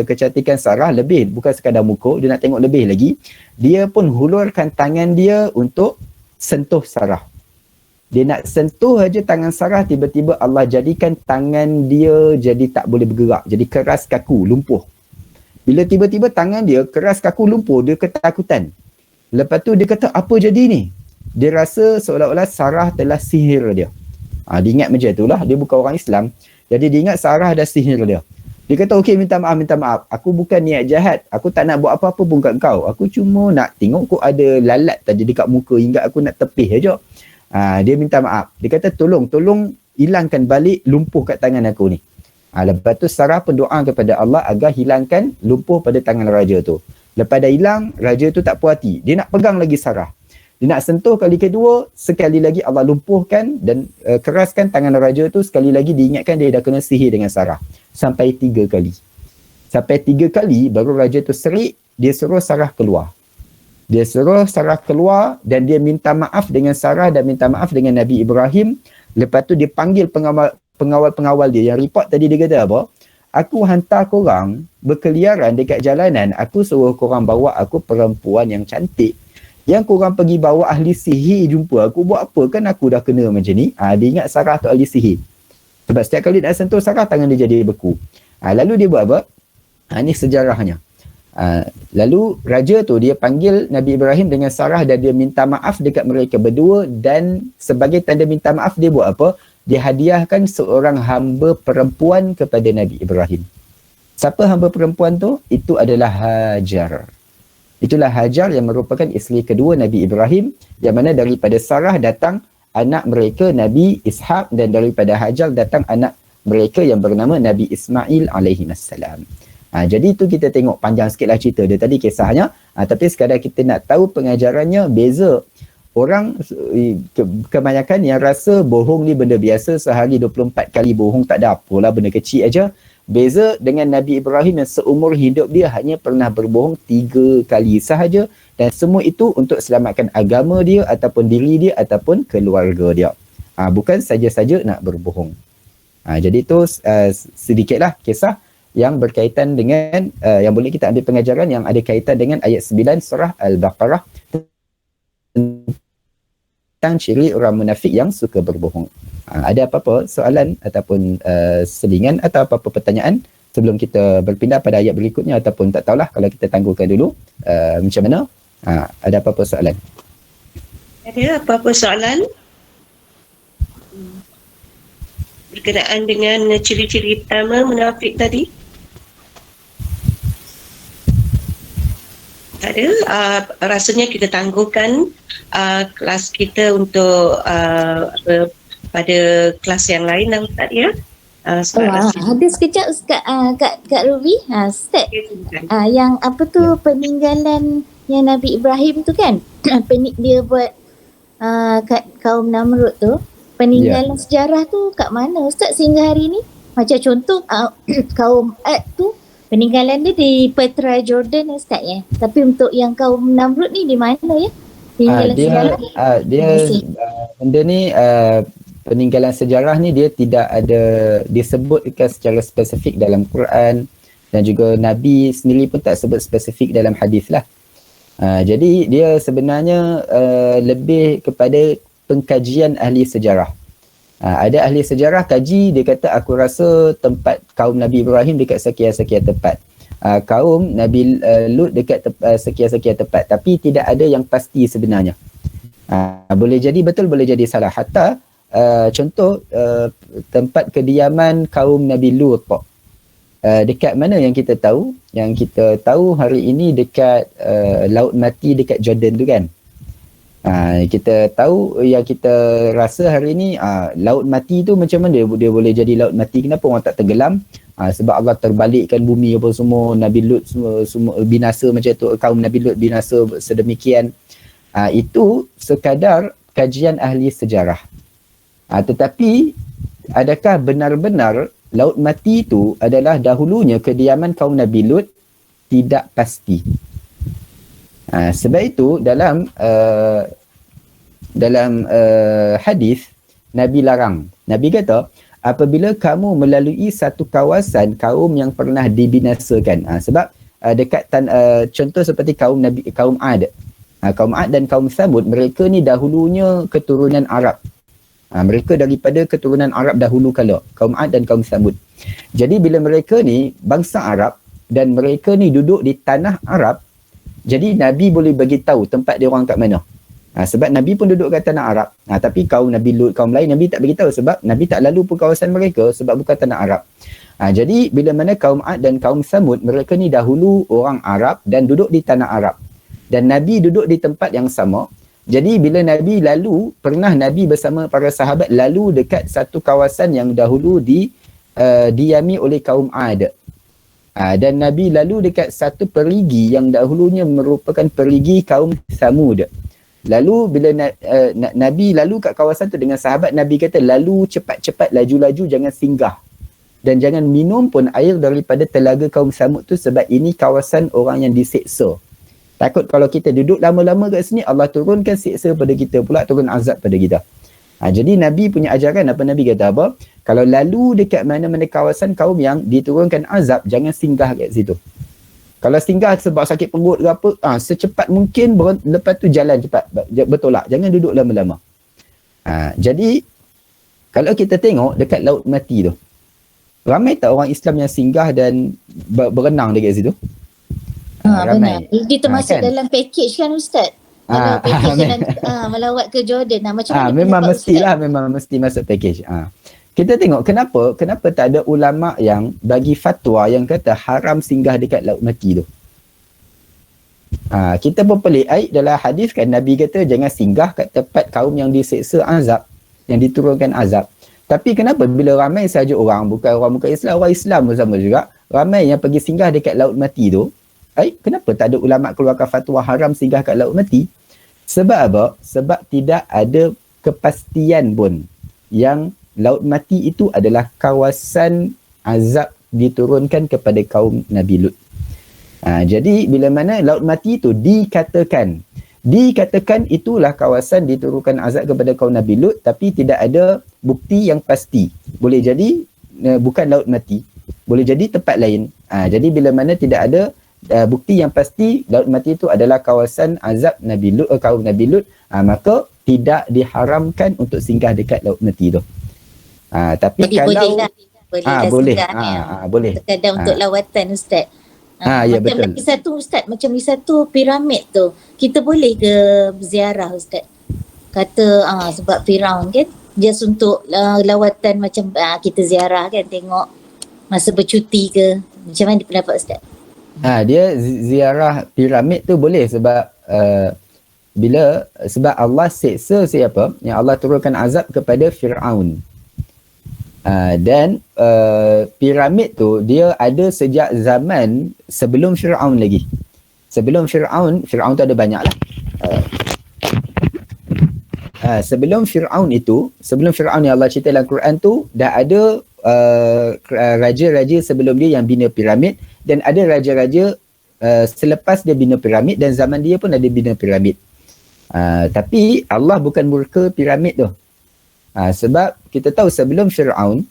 kecantikan Sarah, lebih, bukan sekadar muka, dia nak tengok lebih lagi. Dia pun hulurkan tangan dia untuk sentuh Sarah. Dia nak sentuh aja tangan Sarah, tiba-tiba Allah jadikan tangan dia jadi tak boleh bergerak, jadi keras kaku, lumpuh. Bila tiba-tiba tangan dia keras kaku, lumpuh, dia ketakutan. Lepas tu dia kata, apa jadi ni? Dia rasa seolah-olah Sarah telah sihir dia. Dia ingat macam itulah, dia bukan orang Islam. Jadi dia ingat Sarah dah sihir dia. Dia kata, okey, minta maaf. Aku bukan niat jahat. Aku tak nak buat apa-apa pun kat kau. Aku cuma nak tengok kau ada lalat tadi dekat muka hingga aku nak tepih aja. Dia minta maaf. Dia kata, tolong hilangkan balik lumpuh kat tangan aku ni. Lepas tu Sarah pun doa kepada Allah agar hilangkan lumpuh pada tangan raja tu. Lepas dah hilang, raja tu tak puas hati. Dia nak pegang lagi Sarah. Dia nak sentuh kali kedua, sekali lagi Allah lumpuhkan dan keraskan tangan raja tu. Sekali lagi diingatkan dia dah kena sihir dengan Sarah. Sampai 3 kali. Sampai 3 kali baru raja tu serik, dia suruh Sarah keluar. Dia suruh Sarah keluar dan dia minta maaf dengan Sarah dan minta maaf dengan Nabi Ibrahim. Lepas tu dia panggil pengawal-pengawal dia. Yang report tadi dia kata apa? Aku hantar korang berkeliaran dekat jalanan. Aku suruh korang bawa aku perempuan yang cantik. Yang korang pergi bawa ahli sihir jumpa aku, buat apa? Kan aku dah kena macam ni. Dia ingat Sarah tu ahli sihir. Sebab setiap kali nak sentuh Sarah, tangan dia jadi beku. Lalu dia buat apa? Ini sejarahnya. Lalu raja tu dia panggil Nabi Ibrahim dengan Sarah dan dia minta maaf dekat mereka berdua. Dan sebagai tanda minta maaf, dia buat apa? Dia hadiahkan seorang hamba perempuan kepada Nabi Ibrahim. Siapa hamba perempuan tu? Itu adalah Hajar. Itulah Hajar yang merupakan isteri kedua Nabi Ibrahim, yang mana daripada Sarah datang anak mereka Nabi Ishaq dan daripada Hajar datang anak mereka yang bernama Nabi Ismail alaihissalam. Jadi itu kita tengok panjang sikitlah cerita dia tadi kisahnya, tapi sekadar kita nak tahu pengajarannya. Beza orang kebanyakan yang rasa bohong ni benda biasa, sehari 24 kali bohong tak ada apalah, benda kecil aja. Beza dengan Nabi Ibrahim yang seumur hidup dia hanya pernah berbohong 3 kali sahaja, dan semua itu untuk selamatkan agama dia ataupun diri dia ataupun keluarga dia. Bukan saja-saja nak berbohong. Jadi itu sedikitlah kisah yang berkaitan dengan yang boleh kita ambil pengajaran yang ada kaitan dengan ayat 9 surah Al-Baqarah tentang ciri orang munafik yang suka berbohong. Ada apa-apa soalan ataupun selingan atau apa-apa pertanyaan sebelum kita berpindah pada ayat berikutnya, ataupun tak tahulah kalau kita tangguhkan dulu macam mana? Ada apa-apa soalan? Ada apa-apa soalan berkenaan dengan ciri-ciri pertama munafik tadi? tak ada. Rasanya kita tangguhkan kelas kita untuk pada kelas yang lain lah Ustaz ya. Ada sekejap Ustaz, Kak Ruby. Ustaz, yang apa tu peninggalan yang Nabi Ibrahim tu kan, dia buat kat kaum Namrud tu, peninggalan sejarah tu kat mana Ustaz sehingga hari ni? Macam contoh kaum Ad tu peninggalan dia di Petra Jordan Ustaz ya. Tapi untuk yang kaum Namrud ni di mana ya? Peninggalan sejarah. Benda ni peninggalan sejarah ni dia tidak ada disebutkan secara spesifik dalam Quran, dan juga Nabi sendiri pun tak sebut spesifik dalam hadis lah. Jadi dia sebenarnya lebih kepada pengkajian ahli sejarah. Ada ahli sejarah kaji, dia kata aku rasa tempat kaum Nabi Ibrahim dekat sekian-sekian tempat. Kaum Nabi Lut dekat sekian-sekian tempat. Tapi tidak ada yang pasti sebenarnya. Boleh jadi betul, boleh jadi salah. Hatta contoh tempat kediaman kaum Nabi Lut dekat mana yang kita tahu? Yang kita tahu hari ini dekat Laut Mati dekat Jordan tu kan. Kita tahu, yang kita rasa hari ni Laut Mati tu macam mana dia boleh jadi Laut Mati? Kenapa orang tak tenggelam? Sebab Allah terbalikkan bumi apa semua, Nabi Lut semua binasa macam tu, kaum Nabi Lut binasa sedemikian. Itu sekadar kajian ahli sejarah. Tetapi adakah benar-benar Laut Mati itu adalah dahulunya kediaman kaum Nabi Lut? Tidak pasti. Sebab itu dalam hadis Nabi larang. Nabi kata, apabila kamu melalui satu kawasan kaum yang pernah dibinasakan. Sebab dekat contoh seperti kaum Ad. Kaum Ad dan kaum Samud, mereka ni dahulunya keturunan Arab. Mereka daripada keturunan Arab dahulu kala, kaum Ad dan kaum Samud. Jadi bila mereka ni bangsa Arab dan mereka ni duduk di tanah Arab, jadi Nabi boleh bagi tahu tempat dia orang kat mana. Sebab Nabi pun duduk kat tanah Arab. Tapi kaum Nabi Lut, kaum lain Nabi tak bagi tahu sebab Nabi tak lalu pun kawasan mereka sebab bukan tanah Arab. Jadi bila mana kaum Ad dan kaum Samud, mereka ni dahulu orang Arab dan duduk di tanah Arab. Dan Nabi duduk di tempat yang sama. Jadi bila Nabi lalu, pernah Nabi bersama para sahabat lalu dekat satu kawasan yang dahulu diami oleh kaum Ad. Dan Nabi lalu dekat satu perigi yang dahulunya merupakan perigi kaum Samud. Lalu bila Nabi lalu kat kawasan tu dengan sahabat, Nabi kata lalu cepat-cepat, laju-laju, jangan singgah. Dan jangan minum pun air daripada telaga kaum Samud tu sebab ini kawasan orang yang diseksa. Takut kalau kita duduk lama-lama kat sini, Allah turunkan seksa pada kita pula, turun azab pada kita. Jadi Nabi punya ajaran apa? Nabi kata apa? Kalau lalu dekat mana-mana kawasan kaum yang diturunkan azab, jangan singgah kat situ. Kalau singgah sebab sakit perut ke apa, secepat mungkin lepas tu jalan cepat, bertolak. Jangan duduk lama-lama. Jadi, kalau kita tengok dekat Laut Mati tu, ramai tak orang Islam yang singgah dan berenang dekat situ? Ramai. Dia termasuk kan? dalam package kan Ustaz? Kalau package nanti melawat ke Jordan, macam mana? Memang mestilah, memang mesti masuk package. Kita tengok kenapa tak ada ulama yang bagi fatwa yang kata haram singgah dekat Laut Mati tu. Kita pun pelik, dalam hadis kan Nabi kata jangan singgah kat tempat kaum yang diseksa azab, yang diturunkan azab. Tapi kenapa bila ramai saja orang bukan Islam, orang Islam pun sama juga, ramai yang pergi singgah dekat Laut Mati tu, kenapa tak ada ulama keluarkan fatwa haram singgah kat Laut Mati? Sebab apa? Sebab tidak ada kepastian pun yang Laut Mati itu adalah kawasan azab diturunkan kepada kaum Nabi Lut. Jadi bila mana Laut Mati itu dikatakan itulah kawasan diturunkan azab kepada kaum Nabi Lut, tapi tidak ada bukti yang pasti. Boleh jadi bukan Laut Mati, boleh jadi tempat lain. Jadi bila mana tidak ada bukti yang pasti Laut Mati itu adalah kawasan azab Nabi Lut, kaum Nabi Lut, maka tidak diharamkan untuk singgah dekat Laut Mati tu. Tapi jadi kalau boleh boleh sekadar untuk lawatan Ustaz. Ya betul. Lagi satu Ustaz, macam di satu piramid tu, kita boleh ke ziarah Ustaz? Kata sebab Firaun kan just untuk lawatan macam kita ziarah kan, tengok masa bercuti ke, macam mana pendapat Ustaz? Dia ziarah piramid tu boleh sebab sebab Allah seksa siapa? Yang Allah turunkan azab kepada Fir'aun. Dan piramid tu dia ada sejak zaman sebelum Fir'aun lagi. Sebelum Fir'aun tu ada banyak lah. Sebelum Fir'aun yang Allah cerita dalam Quran tu, dah ada raja-raja sebelum dia yang bina piramid, dan ada raja-raja selepas dia bina piramid, dan zaman dia pun ada bina piramid. Tapi Allah bukan murka piramid tu. Sebab kita tahu sebelum Fir'aun,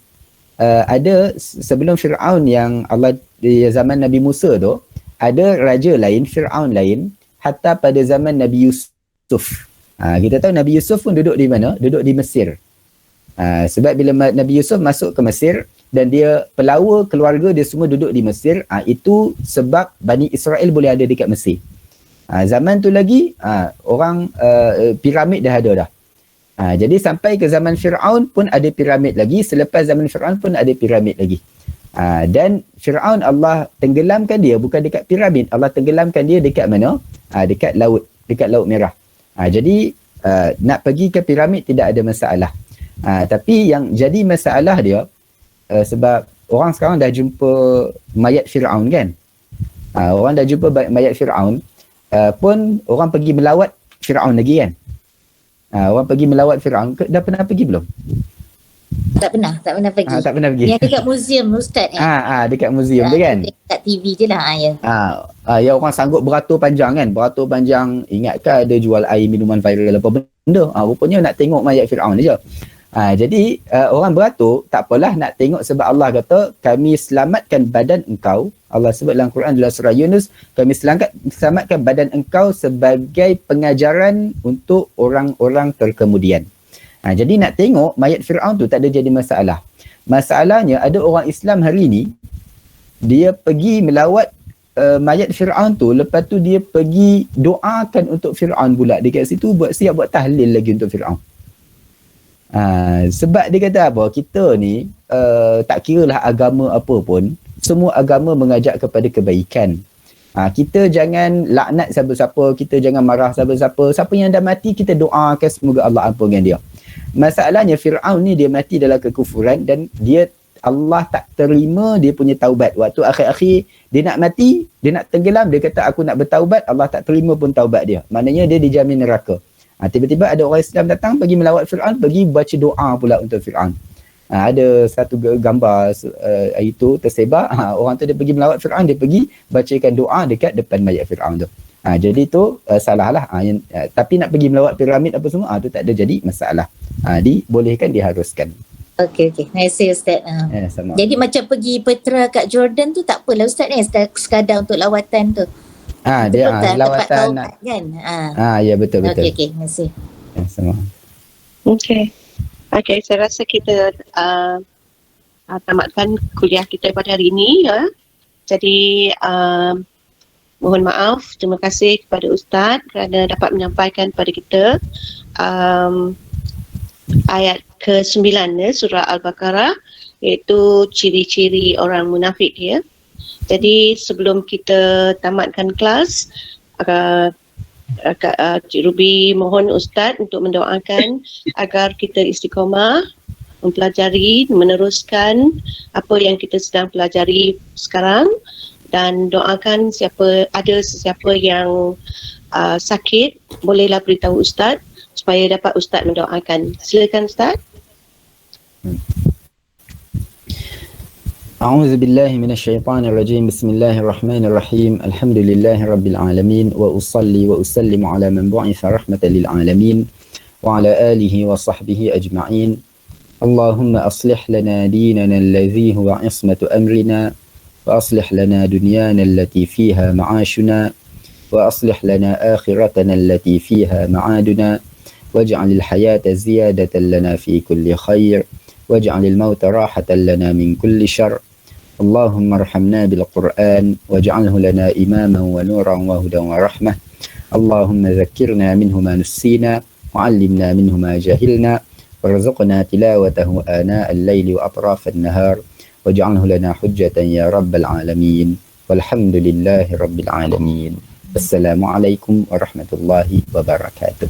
sebelum Fir'aun yang Allah di zaman Nabi Musa tu, ada raja lain, Fir'aun lain, hatta pada zaman Nabi Yusuf. Kita tahu Nabi Yusuf pun duduk di mana? Duduk di Mesir. Sebab bila Nabi Yusuf masuk ke Mesir dan dia pelawa keluarga dia semua duduk di Mesir, itu sebab Bani Israel boleh ada dekat Mesir. Zaman tu lagi orang piramid dah ada dah. Jadi sampai ke zaman Fir'aun pun ada piramid lagi, selepas zaman Fir'aun pun ada piramid lagi. Dan Fir'aun Allah tenggelamkan dia bukan dekat piramid, Allah tenggelamkan dia dekat mana? Dekat Laut Merah. Jadi nak pergi ke piramid tidak ada masalah. Tapi yang jadi masalah dia sebab orang sekarang dah jumpa mayat Fir'aun kan. Orang dah jumpa mayat Fir'aun, pun orang pergi melawat Fir'aun lagi kan. Orang pergi melawat Fir'aun. Dah pernah pergi belum? Tak pernah pergi. Tak pernah pergi. Yang dekat museum Ustaz dekat museum tu kan. Dekat TV je lah ya. Ya orang sanggup beratur panjang kan. Beratur panjang, ingatkah ada jual air minuman viral apa benda. Rupanya nak tengok mayat Fir'aun je. Jadi orang beratur tak apalah nak tengok sebab Allah kata kami selamatkan badan engkau. Allah sebut dalam Quran dalam surah Yunus, kami selamatkan badan engkau sebagai pengajaran untuk orang-orang terkemudian. Jadi nak tengok mayat Fir'aun tu tak ada jadi masalah. Masalahnya ada orang Islam hari ni, dia pergi melawat mayat Fir'aun tu, lepas tu dia pergi doakan untuk Fir'aun pula. Dekat situ siap buat tahlil lagi untuk Fir'aun. Sebab dia kata apa? Kita ni tak kiralah agama apa pun, semua agama mengajak kepada kebaikan. Kita jangan laknat siapa-siapa, kita jangan marah siapa-siapa. Siapa yang dah mati kita doakan semoga Allah ampunkan dia. Masalahnya Fir'aun ni dia mati dalam kekufuran dan Allah tak terima dia punya taubat. Waktu akhir-akhir dia nak mati, dia nak tenggelam, dia kata aku nak bertaubat, Allah tak terima pun taubat dia. Maknanya dia dijamin neraka. Tiba-tiba ada orang Islam datang pergi melawat Fir'aun, pergi baca doa pula untuk Fir'aun. Ada satu gambar itu tersebar, orang tu dia pergi melawat Fir'aun, dia pergi bacakan doa dekat depan mayat Fir'aun tu. Jadi tu salah lah. Tapi nak pergi melawat piramid apa semua, tu tak ada jadi masalah. Dibolehkan, diharuskan. Okey. Terima kasih Ustaz. Sama. Jadi macam pergi Petra kat Jordan tu tak apalah Ustaz ni, sekadar untuk lawatan tu. Dia lawatan taubat, kan. Ya betul. Okey, terima kasih. Sama. Okey, saya rasa kita tamatkan kuliah kita pada hari ini ya. Jadi mohon maaf, terima kasih kepada Ustaz kerana dapat menyampaikan kepada kita ayat ke-9 surah Al-Baqarah, iaitu ciri-ciri orang munafik ya. Jadi sebelum kita tamatkan kelas, Cik Ruby mohon Ustaz untuk mendoakan agar kita istiqamah mempelajari, meneruskan apa yang kita sedang pelajari sekarang, dan doakan sesiapa yang sakit bolehlah beritahu Ustaz supaya dapat Ustaz mendoakan. Silakan Ustaz. أعوذ بالله من الشيطان الرجيم بسم الله الرحمن الرحيم الحمد لله رب العالمين وأصلي وأسلم على من بعث رحمة للعالمين وعلى آله وصحبه أجمعين اللهم أصلح لنا ديننا الذي هو عصمة أمرنا وأصلح لنا دنيانا التي فيها معاشنا وأصلح لنا آخرتنا التي فيها معادنا واجعل الحياة زيادة لنا في كل خير واجعل الموت راحة لنا من كل شر اللهم ارحمنا بالقرآن واجعله لنا إماما ونورا وهدى ورحمة اللهم ذكرنا منه ما نسينا وعلمنا منه ما جهلنا وارزقنا تلاوته آناء الليل وأطراف النهار واجعله لنا حجة يا رب العالمين Walhamdulillahi rabbil alamin. Assalamualaikum warahmatullahi wabarakatuh.